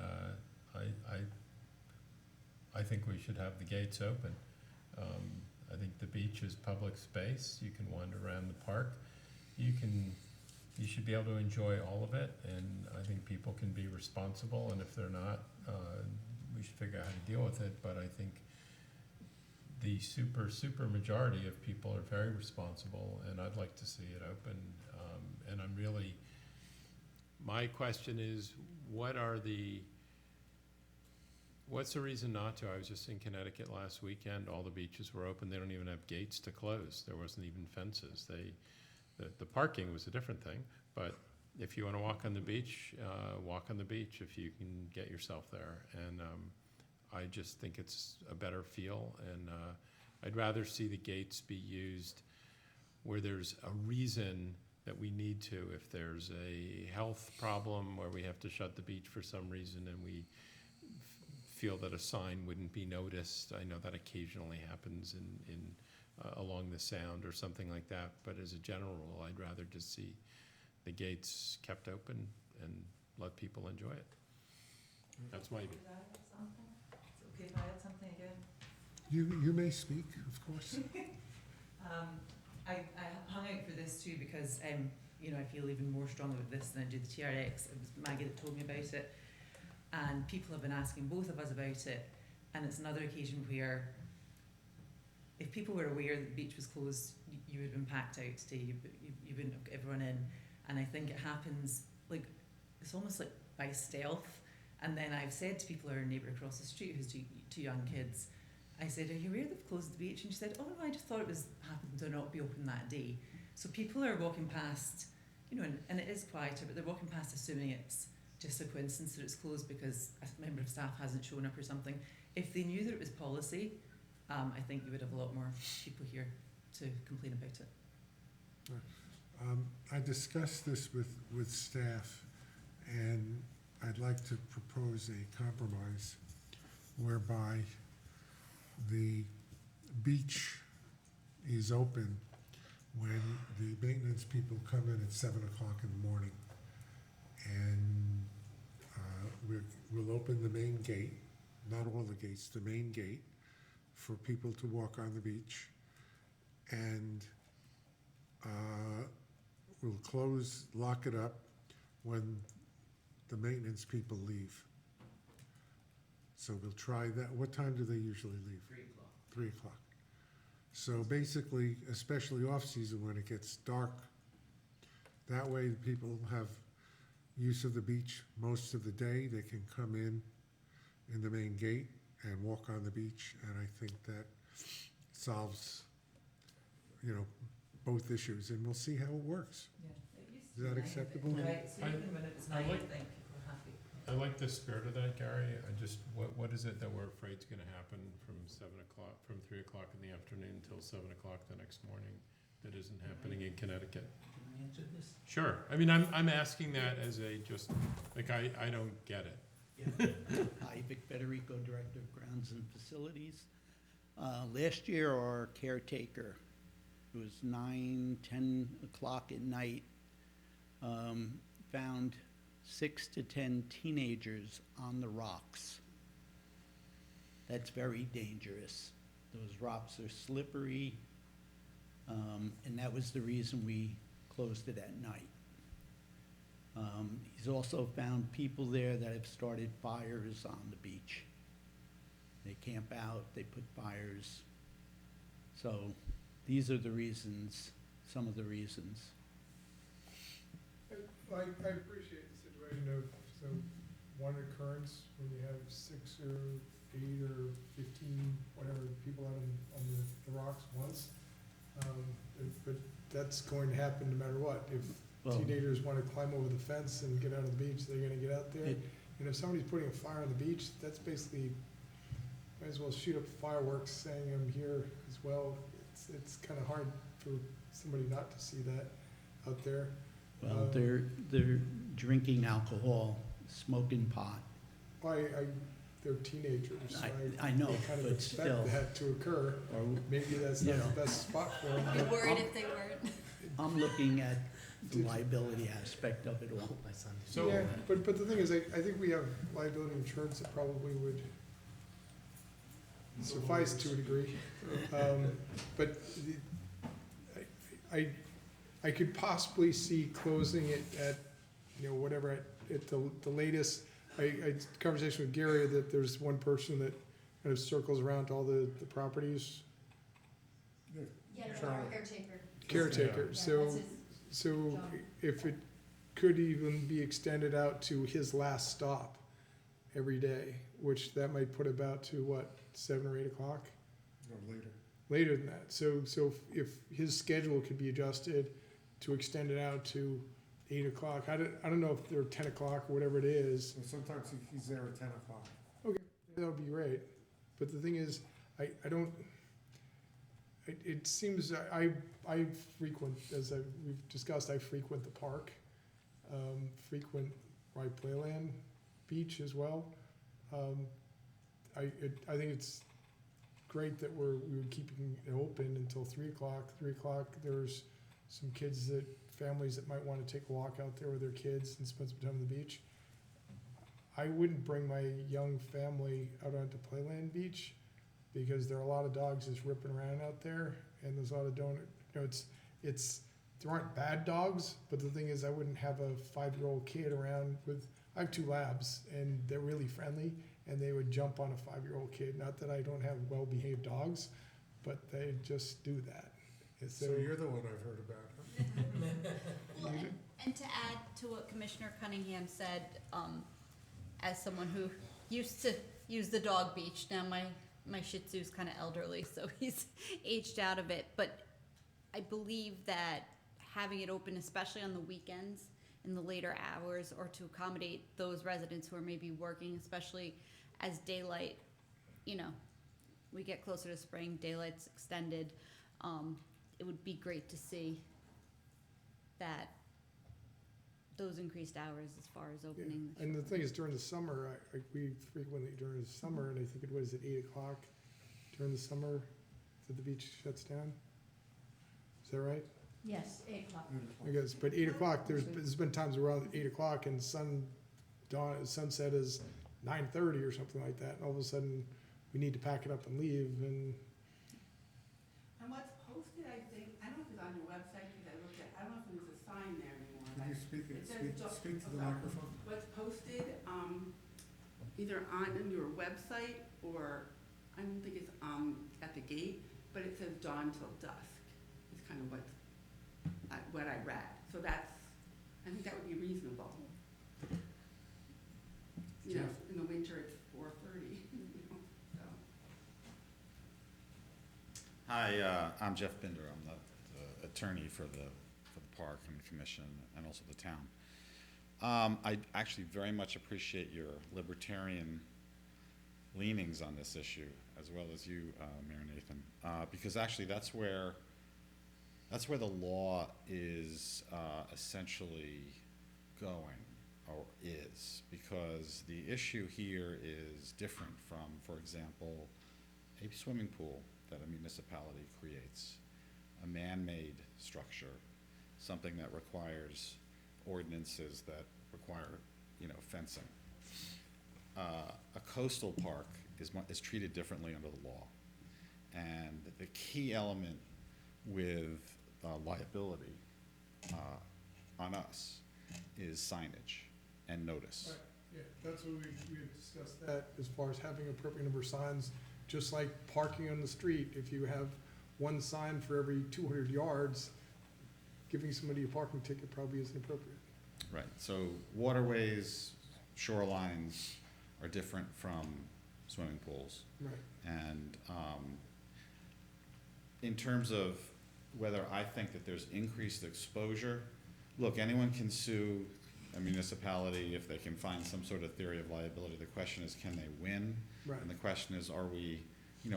I think we should have the gates open. I think the beach is public space. You can wander around the park. You should be able to enjoy all of it, and I think people can be responsible, and if they're not, we should figure out how to deal with it. But I think the super majority of people are very responsible, and I'd like to see it open. And my question is, what's the reason not to? I was just in Connecticut last weekend. All the beaches were open. They don't even have gates to close. There wasn't even fences. The parking was a different thing, but if you want to walk on the beach, walk on the beach if you can get yourself there. And I just think it's a better feel, and I'd rather see the gates be used where there's a reason that we need to. If there's a health problem where we have to shut the beach for some reason and we feel that a sign wouldn't be noticed. I know that occasionally happens in along the Sound or something like that, but as a general rule, I'd rather just see the gates kept open and let people enjoy it. That's my view. Could I add something? Is it okay if I add something again? You may speak, of course. I hung out for this too because I feel even more strongly with this than I do the TRX. It was Maggie that told me about it, and people have been asking both of us about it, and it's another occasion where if people were aware that the beach was closed, you would have been packed out today. You wouldn't have got everyone in, and I think it happens it's almost like by stealth. And then I've said to people, our neighbour across the street who's two young kids, I said, "Are you aware they've closed the beach?" And she said, "Oh no, I just thought it was happened to not be open that day." So people are walking past, and it is quieter, but they're walking past assuming it's just a coincidence that it's closed because a member of staff hasn't shown up or something. If they knew that it was policy, I think you would have a lot more people here to complain about it. I discussed this with staff, and I'd like to propose a compromise whereby the beach is open when the maintenance people come in at 7 o'clock in the morning. And we'll open the main gate, not all the gates, the main gate, for people to walk on the beach. And we'll lock it up when the maintenance people leave. So we'll try that. What time do they usually leave? 3 o'clock. 3 o'clock. So basically, especially off-season when it gets dark, that way the people have use of the beach most of the day. They can come in the main gate and walk on the beach, and I think that solves, both issues, and we'll see how it works. Yeah, it used Is to that be 9, acceptable? but- Right, so even when it was 9, I think people were happy. I like the spirit of that, Gary. What is it that we're afraid is gonna happen from 3 o'clock in the afternoon until 7 o'clock the next morning that isn't happening in Connecticut? answer this? Sure, I mean, I'm asking that as a just, like, I don't get it. Hi, Vic Federico, Director of Grounds and Facilities. Last year, our caretaker, it was 10 o'clock at night, found 6 to 10 teenagers on the rocks. That's very dangerous. Those rocks are slippery, and that was the reason we closed it at night. He's also found people there that have started fires on the beach. They camp out, they put fires. So these are the reasons, some of the reasons. I appreciate the situation of, so one occurrence when you have 6 or 8 or 15, whatever, people out on the rocks once. But that's going to happen no matter what. If Well, teenagers want to climb over the fence and get out of the beach, they're gonna get out there. It- And if somebody's putting a fire on the beach, that's basically, might as well shoot up fireworks saying I'm here as well. It's kind of hard for somebody not to see that out there. well, they're drinking alcohol, smoking pot. They're teenagers, so I know, kind of but expect still. that to occur. Or, Maybe that's You not know. the best spot for them. I'd be but- worried if they weren't. I'm looking at the liability aspect of it all. My son. So- Yeah, but the thing is, I think we have liability insurance that probably would suffice to a degree. But I could possibly see closing it at, whatever, at the latest. I had a conversation with Gary that there's one person that kind of circles around all the properties. Yeah, Charlie. Caretaker, Yeah. so job. if it could even be extended out to his last stop every day, which that might put about to what, 7 or 8 o'clock? Or later. Later than that, so if his schedule could be adjusted to extend it out to 8 o'clock, I don't know if they're 10 o'clock or whatever it is, Sometimes he's there at 10 o'clock. that would be great, but the thing is, I don't, it seems, I frequent, as we've discussed, I frequent the park, frequent Rye Playland Beach as well. I think it's great that we're keeping it open until 3 o'clock. 3 o'clock, there's some families that might want to take a walk out there with their kids and spend some time on the beach. I wouldn't bring my young family out onto Playland Beach because there are a lot of dogs just ripping around out there, and there's a lot of there aren't bad dogs, but the thing is, I wouldn't have a 5-year-old kid around with. I have 2 labs, and they're really friendly, and they would jump on a 5-year-old kid. Not that I don't have well-behaved dogs, but they just do that. And So you're the one I've heard about, huh? Well, and to add to what Commissioner Cunningham said, as someone who used to use the dog beach, now my Shih Tzu's kind of elderly, so he's aged out of it. But I believe that having it open, especially on the weekends, in the later hours, or to accommodate those residents who are maybe working, especially as daylight, we get closer to spring, daylight's extended. It would be great to see that those increased hours as far as opening. the And the thing is, during the summer, we frequently during the summer, and I think it was at 8 o'clock during the summer that the beach shuts down. Is that right? Yes, 8 o'clock. I guess, but 8 o'clock, there's been times around 8 o'clock and sunset is 9:30 or something like that, and all of a sudden, we need to pack it up and leave, and And what's posted, I think, I don't know if it's on your website, because I looked at, I don't know if there's a sign there anymore. Can you It says speak to the okay. microphone? What's posted, either on your website, or, I don't think it's, at the gate, but it says dawn till dusk, is kind of what I read. So I think that would be reasonable. In the winter, it's 4:30, so. Hi, I'm Jeff Binder. I'm the attorney for the park and the commission and also the town. I actually very much appreciate your libertarian leanings on this issue, as well as you, Mayor Nathan, because actually that's where That's where the law is essentially going, or is, because the issue here is different from, for example, a swimming pool that a municipality creates, a man-made structure, something that requires ordinances that require, fencing. A coastal park is treated differently under the law. And the key element with liability on us is signage and notice. Right, yeah, that's what we had discussed that, as far as having appropriate number of signs, just like parking on the street. If you have one sign for every 200 yards, giving somebody a parking ticket probably isn't appropriate. Right, so waterways, shorelines are different from swimming pools. Right. And in terms of whether I think that there's increased exposure, look, anyone can sue a municipality if they can find some sort of theory of liability. The question is, can they win? Right. And the question is, are we,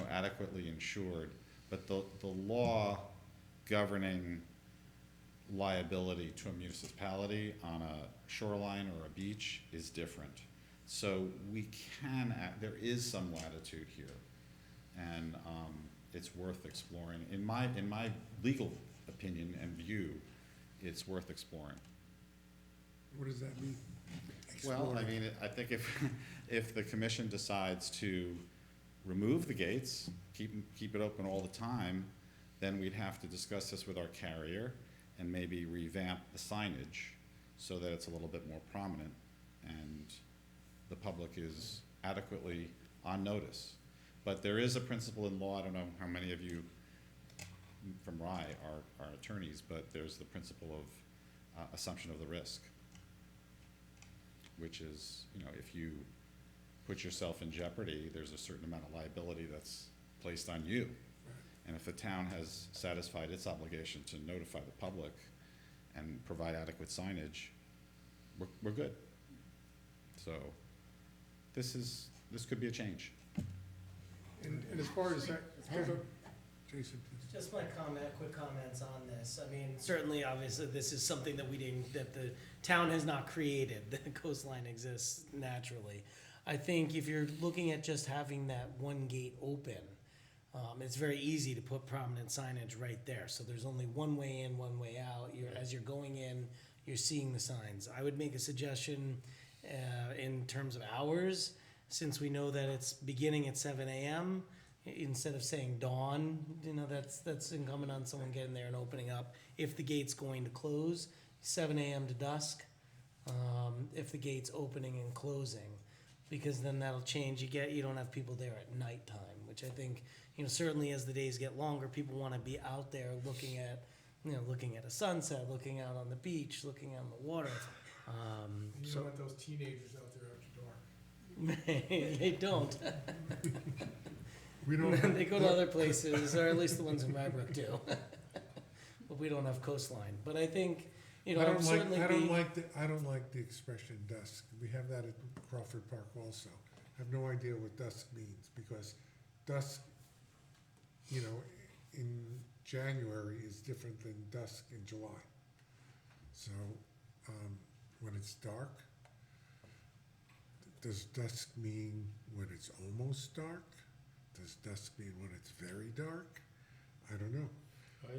adequately insured? But the law governing liability to a municipality on a shoreline or a beach is different. So we can, there is some latitude here, and it's worth exploring. In my legal opinion and view, it's worth exploring. What does that mean? Well, I Exploring. mean, I think if the commission decides to remove the gates, keep it open all the time, then we'd have to discuss this with our carrier and maybe revamp the signage so that it's a little bit more prominent and the public is adequately on notice. But there is a principle in law, I don't know how many of you from Rye are attorneys, but there's the principle of assumption of the risk, which is, if you put yourself in jeopardy, there's a certain amount of liability that's placed on you. And if the town has satisfied its obligation to notify the public and provide adequate signage, we're good. So this could be a change. And as far as that, Jason, please. Just my quick comments on this. I mean, certainly, obviously, this is something that that the town has not created. The coastline exists naturally. I think if you're looking at just having that one gate open, it's very easy to put prominent signage right there. So there's only one way in, one way out. As you're going in, you're seeing the signs. I would make a suggestion in terms of hours, since we know that it's beginning at 7 a.m., instead of saying dawn, that's incumbent on someone getting there and opening up. If the gate's going to close, 7 a.m. to dusk, if the gate's opening and closing, because then that'll change. You don't have people there at nighttime, which I think, certainly as the days get longer, people want to be out there looking at a sunset, looking out on the beach, looking out on the water. you don't want those teenagers out there after dark. They don't. We don't They go to other places, or at least the ones in Rybrook do. But we don't have coastline. But I think, I don't like the expression dusk. We have that at Crawford Park also. I have no idea what dusk means, because dusk, in January is different than dusk in July. So, when it's dark, does dusk mean when it's almost dark? Does dusk mean when it's very dark? I don't know. I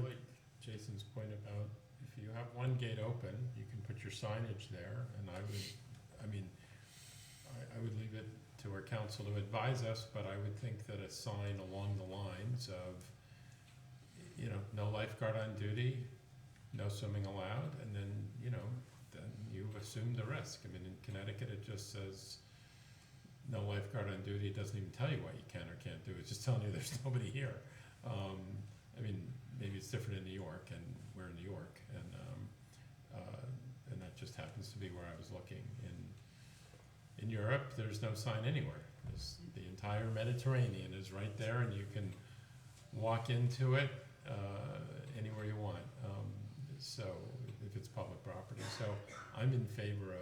like Jason's point about if you have one gate open, you can put your signage there, and I would leave it to our council to advise us, but I would think that a sign along the lines of, no lifeguard on duty, no swimming allowed, and then, then you assume the risk. I mean, in Connecticut, it just says no lifeguard on duty. It doesn't even tell you what you can or can't do. It's just telling you there's nobody here. Maybe it's different in New York, and we're in New York, and that just happens to be where I was looking. In Europe, there's no sign anywhere. The entire Mediterranean is right there, and you can walk into it anywhere you want. So if it's public property, so I'm in favor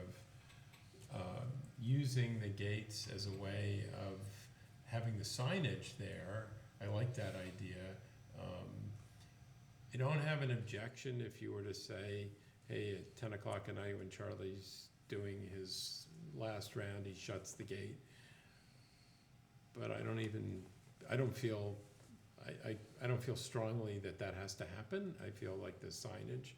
of using the gates as a way of having the signage there. I like that idea. I don't have an objection if you were to say, hey, at 10 o'clock at night when Charlie's doing his last round, he shuts the gate. But I don't feel strongly that that has to happen. I feel like the signage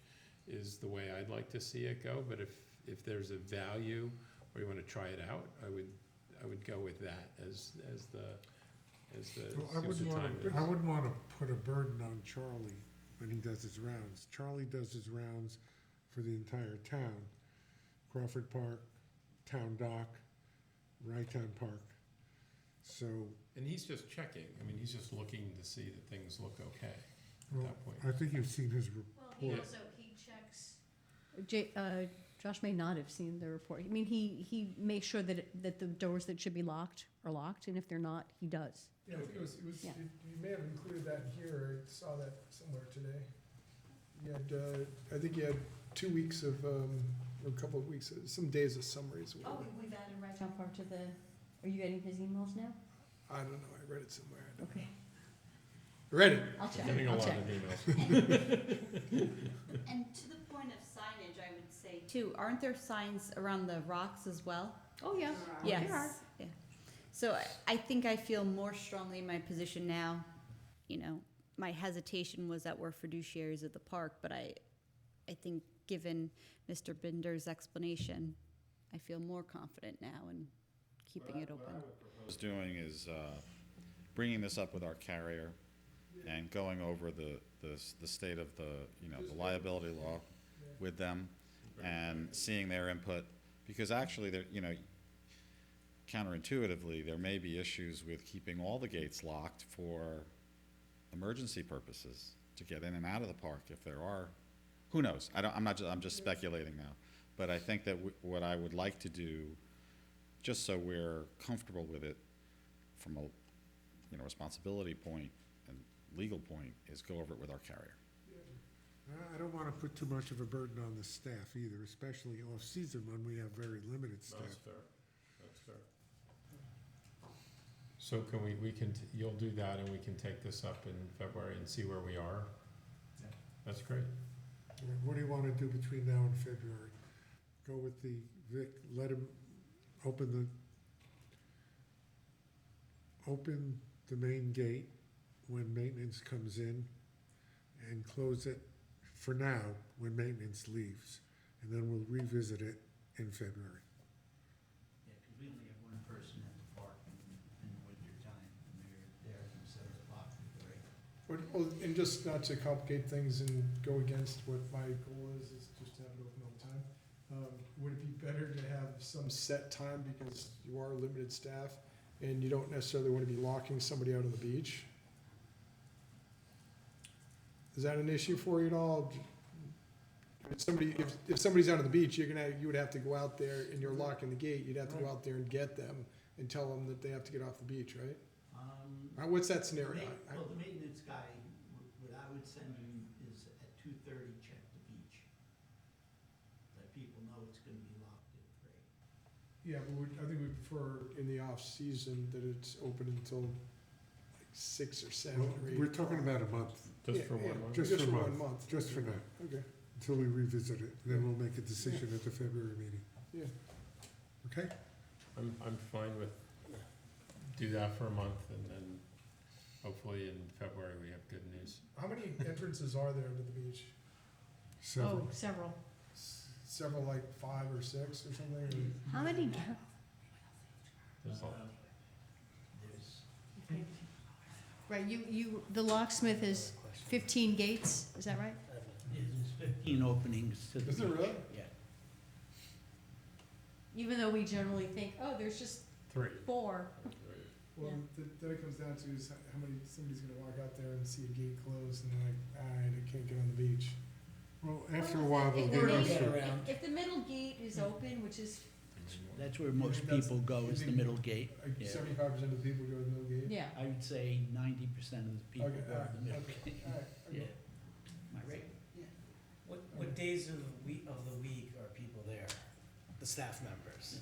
is the way I'd like to see it go, but if there's a value or you want to try it out, I would go with that as the Well, I wouldn't want to put a burden on Charlie when he does his rounds. Charlie does his rounds for the entire town. Crawford Park, Town Dock, Rytown Park. So, And he's just checking. I mean, he's just looking to see that things look okay at well, that point. I think you've seen his Well, he report. also, he checks. Josh may not have seen the report. I mean, he makes sure that the doors that should be locked are locked, and if they're not, he does. Yeah, I think Yeah. you may have included that here, I saw that somewhere today. You had, I think you had 2 weeks of, or a couple of weeks, some days of summaries. or Oh, whatever. we've added Rytown Park to the, are you getting his emails now? I don't know, I read it somewhere. Okay, I read it. I'll check, Getting a I'll lot check. of emails. And to the point of signage, I would say too, aren't there signs around the rocks as well? Oh, yeah. Yes. There are. Yeah. So I think I feel more strongly in my position now. You know, my hesitation was that we're fiduciaries of the park, but I think given Mr. Binder's explanation, I feel more confident now in keeping it open. What I was doing is bringing this up with our carrier and going over the state of the liability law with them and seeing their input, because actually they're, counterintuitively, there may be issues with keeping all the gates locked for emergency purposes to get in and out of the park if there are, who knows? I'm just speculating now. But I think that what I would like to do, just so we're comfortable with it from a, responsibility point and legal point, is go over it with our carrier. I don't want to put too much of a burden on the staff either, especially off-season when we have very limited That's staff. fair. That's fair. So can you'll do that and we can take this up in February and see where we are? Yeah. That's great. What do you want to do between now and February? Go with the Vic, let him open the main gate when maintenance comes in and close it for now when maintenance leaves. And then we'll revisit it in February. Yeah, because we only have one person at the park in the winter time, and they're there from 7 o'clock to 3. Well, and just not to complicate things and go against what my goal is just to have it open all the time. Would it be better to have some set time because you are limited staff and you don't necessarily want to be locking somebody out on the beach? Is that an issue for you at all? If somebody's out on the beach, you would have to go out there and you're locking the gate, you'd have to go out there and get them and tell them that they have to get off the beach, right? What's that scenario? Well, the maintenance guy, what I would send him is at 2:30, check the beach. Let people know it's gonna be locked at 3. Yeah, but I think we prefer in the off-season that it's open until like 6 or 7 or 8. We're talking about a month, Just for 1 month? Just for for 1 one month. just for now, Okay, until we revisit it. Then we'll make a decision at the February meeting. yeah. Okay? I'm fine with, do that for a month and then hopefully in February we have good news. How many entrances are there to the beach? Several. Oh, several. Several, like 5 or 6 or something? or- How many? There's a- There's Right, the locksmith has 15 gates, is that right? There's 15 openings to the beach. Is there really? Yeah. Even though we generally think, oh, there's just 3. 4. Well, then it comes down to is how many, somebody's gonna walk out there and see a gate closed and they're like, alright, I can't get on the beach. Well, after a while, they'll If get the used middle- to it. if the middle gate is open, which is, That's where most That's- people go, is the middle gate. Like Yeah. 75% of the people go to the middle gate? yeah. I would say 90% of the people Okay, go to the middle okay, gate. alright, Yeah. okay. Am I right? What days of the week are people there? The staff members?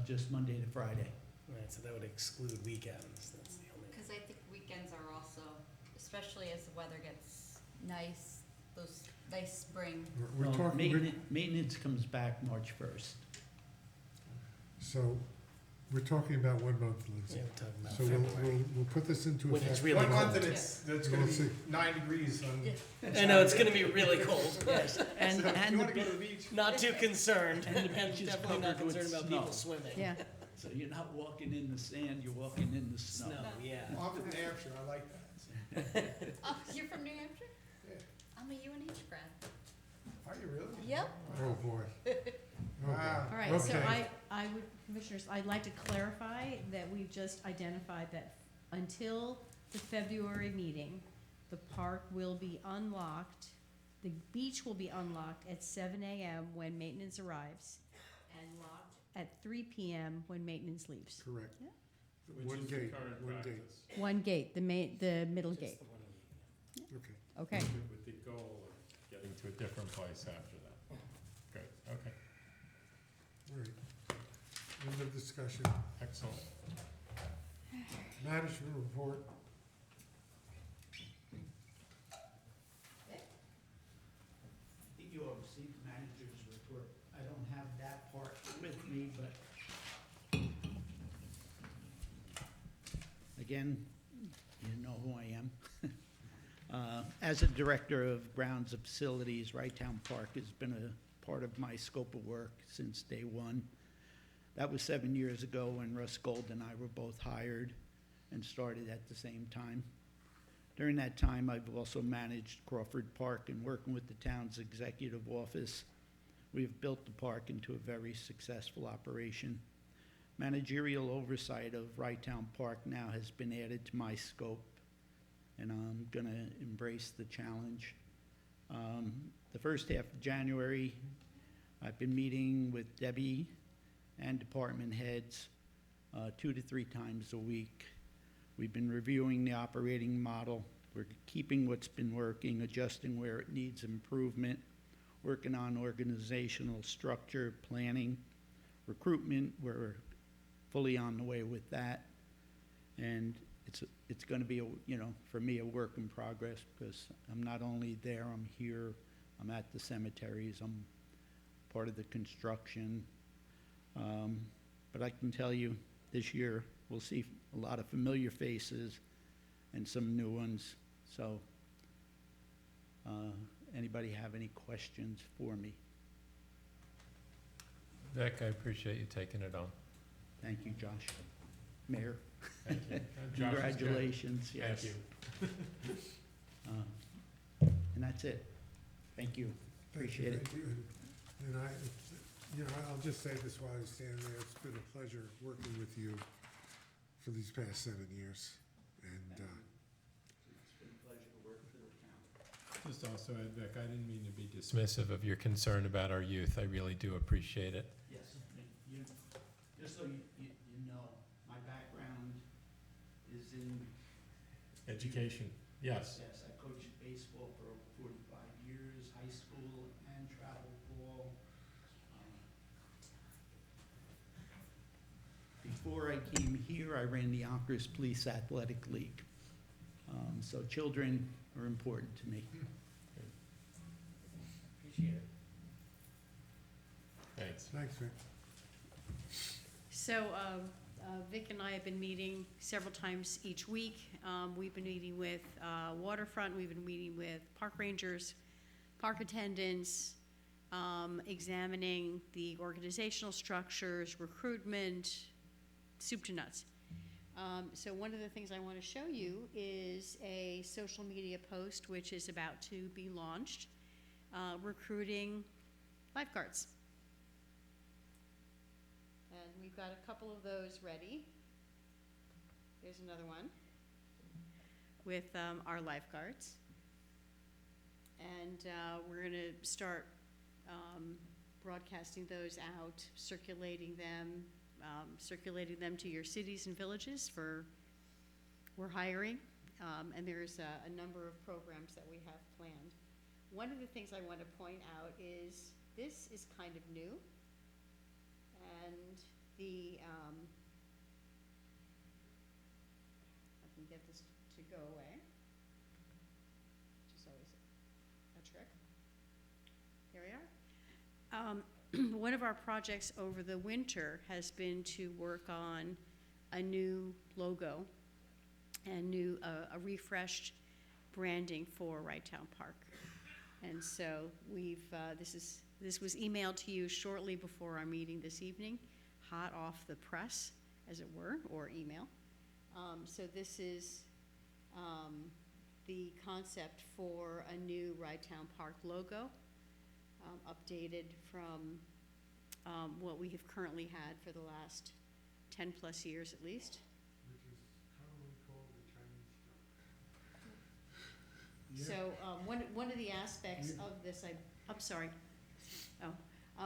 Just Monday to Friday. Right, so that would exclude weekends, that's the only. Because I think weekends are also, especially as the weather gets nice, those nice spring. We're Well, talking, Maintenance comes back March 1st. so, we're talking about 1 month, Lindsay. Yeah, we're talking about So we'll put this into When effect. it's really One month cold. and that's gonna We'll be see. 9 degrees on. I know, it's gonna be really cold. Yes, and, So if and you the wanna go to be- the beach, Not too concerned, And the and beach is definitely not covered with concerned about snow. people swimming. Yeah. so you're not walking in the sand, you're walking in the snow. Snow, yeah. well, I'm from New Hampshire, I like that. Oh, you're from New Hampshire? Yeah. I'm a UNH grad. Are you really? Yep. Oh, boy. Wow. All right, so Okay. I would, Commissioners, I'd like to clarify that we've just identified that until the February meeting, the park will be unlocked, the beach will be unlocked at 7 a.m. when maintenance arrives, and locked at 3 p.m. when maintenance leaves. Correct. Yeah. One gate, one gate. One gate, the middle gate. Okay. Okay, With the goal of getting to a different place after that. Good, okay, All right. End of discussion. excellent. Management report. You oversee the manager's report. I don't have that part with me, but again, you know who I am. As a director of grounds and facilities, Right Town Park has been a part of my scope of work since day one. That was 7 years ago when Russ Gold and I were both hired and started at the same time. During that time, I've also managed Crawford Park and working with the town's executive office. We've built the park into a very successful operation. Managerial oversight of Right Town Park now has been added to my scope, and I'm gonna embrace the challenge. The first half of January, I've been meeting with Debbie and department heads 2 to 3 times a week. We've been reviewing the operating model. We're keeping what's been working, adjusting where it needs improvement, working on organizational structure, planning, recruitment. We're fully on the way with that. And it's going to be, for me, a work in progress because I'm not only there, I'm here, I'm at the cemeteries, I'm part of the construction. But I can tell you, this year, we'll see a lot of familiar faces and some new ones. So, anybody have any questions for me? Vic, I appreciate you taking it on. Thank you, Josh. Mayor, Thank you. Josh is good. congratulations, yes. Thank you. And that's it. Thank you. Appreciate it. Thank you. And I'll just say this while I stand there, it's been a pleasure working with you for these past 7 years. And, It's been a pleasure to work for the town. Just also, Vic, I didn't mean to be dismissive of your concern about our youth. I really do appreciate it. Yes, just so you know, my background is in, Education, yes. yes, I coached baseball for over 45 years, high school and travel ball. Before I came here, I ran the Yonkers Police Athletic League. So children are important to me. Appreciate it. Thanks. thanks, Vic. so Vic and I have been meeting several times each week. We've been meeting with Waterfront, we've been meeting with park rangers, park attendants, examining the organizational structures, recruitment, soup to nuts. So one of the things I want to show you is a social media post which is about to be launched, recruiting lifeguards. And we've got a couple of those ready. There's another one with our lifeguards. And we're going to start broadcasting those out, circulating them to your cities and villages we're hiring. And there's a number of programs that we have planned. One of the things I want to point out is this is kind of new. And I can get this to go away, which is always a trick. There we are. One of our projects over the winter has been to work on a new logo and a refreshed branding for Right Town Park. And so this was emailed to you shortly before our meeting this evening, hot off the press, as it were, or email. So this is the concept for a new Right Town Park logo, updated from what we have currently had for the last 10+ years at least. Which is commonly called the Chinese joke. So one of the aspects of this, I'm sorry.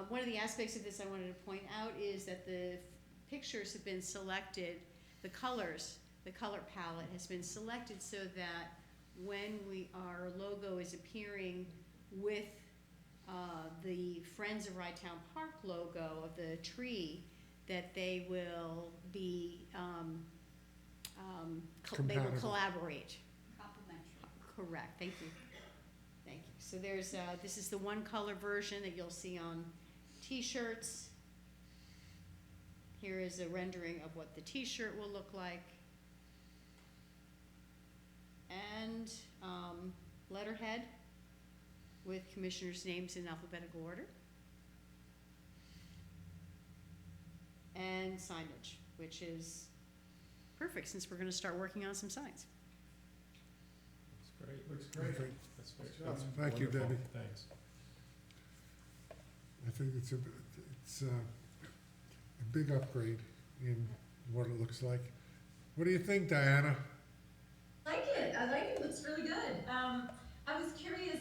One of the aspects of this I wanted to point out is that the pictures have been selected, the color palette has been selected so that when our logo is appearing with the Friends of Right Town Park logo of the tree, that they will be, they will Compatible. collaborate. Complimentary. Correct, thank you. Thank you. So there's, this is the one color version that you'll see on t-shirts. Here is a rendering of what the t-shirt will look like. And letterhead with commissioners' names in alphabetical order. And signage, which is perfect since we're gonna start working on some signs. That's great. Looks great. That's great. job. That's Thank you, wonderful. Debbie. Thanks. I think it's a big upgrade in what it looks like. What do you think, Diana? I like it. It looks really good. I was curious,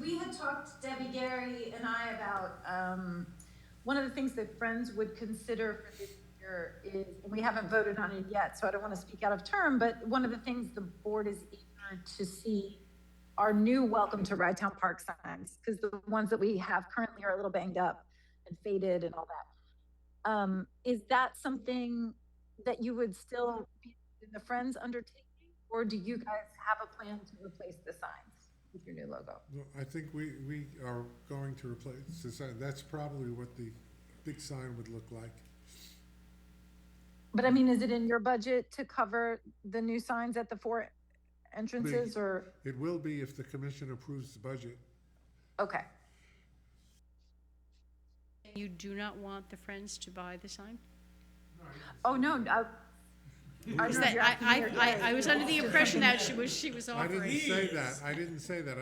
we had talked, Debbie, Gary, and I, about one of the things that Friends would consider for this year is, and we haven't voted on it yet, so I don't want to speak out of term, but one of the things the board is eager to see are new Welcome to Ride Town Park signs, because the ones that we have currently are a little banged up and faded and all that. Is that something that you would still be in the Friends undertaking, or do you guys have a plan to replace the signs with your new logo? No, I think we are going to replace the sign. That's probably what the big sign would look like. But I mean, is it in your budget to cover the new signs at the 4 entrances, or? It will be if the commission approves the budget. Okay. You do not want the Friends to buy the sign? Oh, no, I Is know that, you're asking me, I was under the impression that she was I offering. didn't say that. I didn't say that.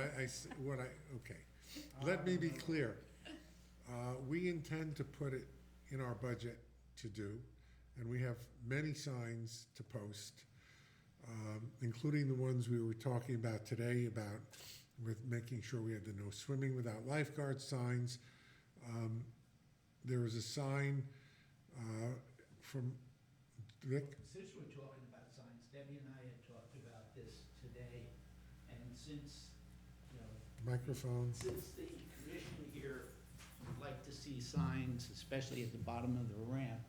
Okay. Let me be clear. We intend to put it in our budget to do, and we have many signs to post, including the ones we were talking about today with making sure we had the no swimming without lifeguard signs. There was a sign from Rick. Since we're talking about signs, Debbie and I had talked about this today, and since, Microphone. since the commission here would like to see signs, especially at the bottom of the ramp,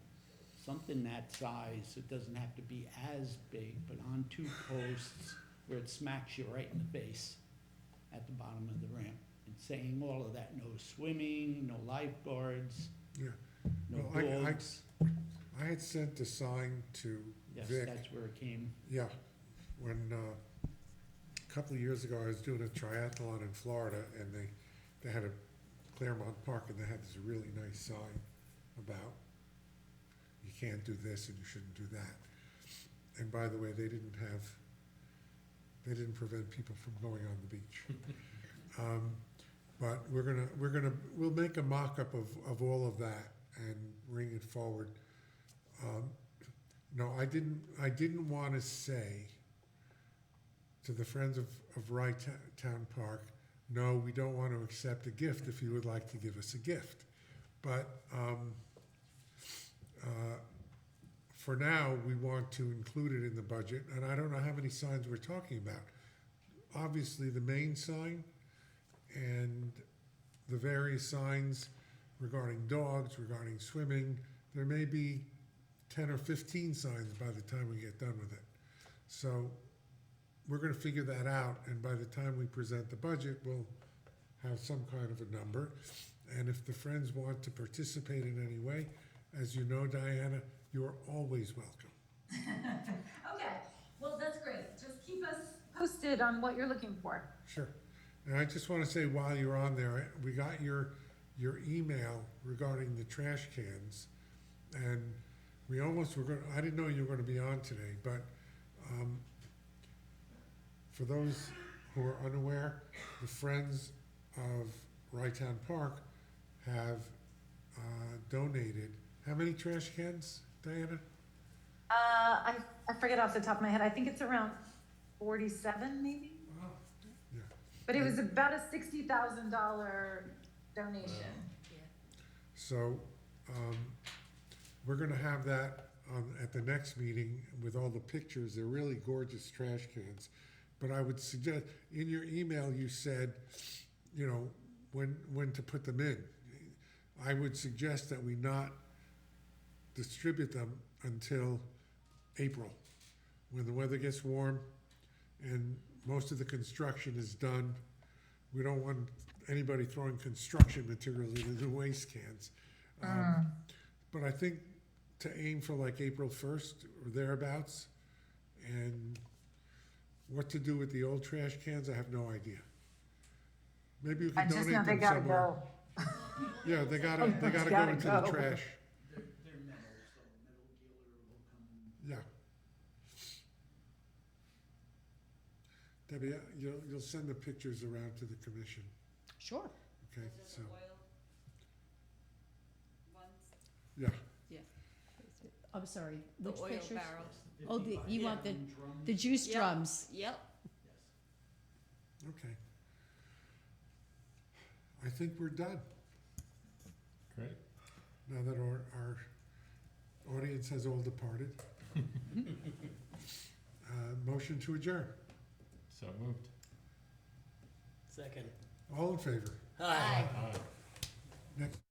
something that size, it doesn't have to be as big, but on 2 posts where it smacks you right in the face at the bottom of the ramp. And saying all of that, no swimming, no lifeguards, Yeah. no Well, dogs. I had sent a sign to Yes, Vic. that's where it came. Yeah, when, a couple of years ago, I was doing a triathlon in Florida, and they had a Claremont Park, and they had this really nice sign about, you can't do this and you shouldn't do that. And by the way, they didn't prevent people from going on the beach. But we'll make a mock-up of all of that and bring it forward. No, I didn't want to say to the Friends of Right Town Park, no, we don't want to accept a gift if you would like to give us a gift. But for now, we want to include it in the budget, and I don't know how many signs we're talking about. Obviously, the main sign and the various signs regarding dogs, regarding swimming. There may be 10 or 15 signs by the time we get done with it. So we're gonna figure that out, and by the time we present the budget, we'll have some kind of a number. And if the Friends want to participate in any way, as you know, Diana, you are always welcome. Okay, well, that's great. Just keep us posted on what you're looking for. Sure. And I just wanna say, while you're on there, we got your email regarding the trash cans. And we almost were gonna, I didn't know you were gonna be on today, but, for those who are unaware, the Friends of Rytown Park have, donated, how many trash cans, Diana? I forget off the top of my head. I think it's around 47 maybe? Yeah. But it was about a $60,000 donation. So, we're gonna have that at the next meeting with all the pictures. They're really gorgeous trash cans. But I would suggest, in your email, you said, you know, when to put them in. I would suggest that we not distribute them until April, when the weather gets warm and most of the construction is done. We don't want anybody throwing construction materials into the waste cans. But I think to aim for like April 1st or thereabouts, and what to do with the old trash cans, I have no idea. Maybe we I can just know donate they them gotta somewhere. go. Yeah, they gotta go Gotta into the go. trash. They're metal, so metal dealer will come. Yeah. Debbie, you'll send the pictures around to the commission, Sure. okay? So, oil ones? yeah, I'm sorry, The which oil pictures? barrels? Oh, you want the juice Yep. drums? Yep. okay. I think we're done, Great. now that our audience has all departed. Motion to adjourn. So moved. Second. All in favor? Hi. Next.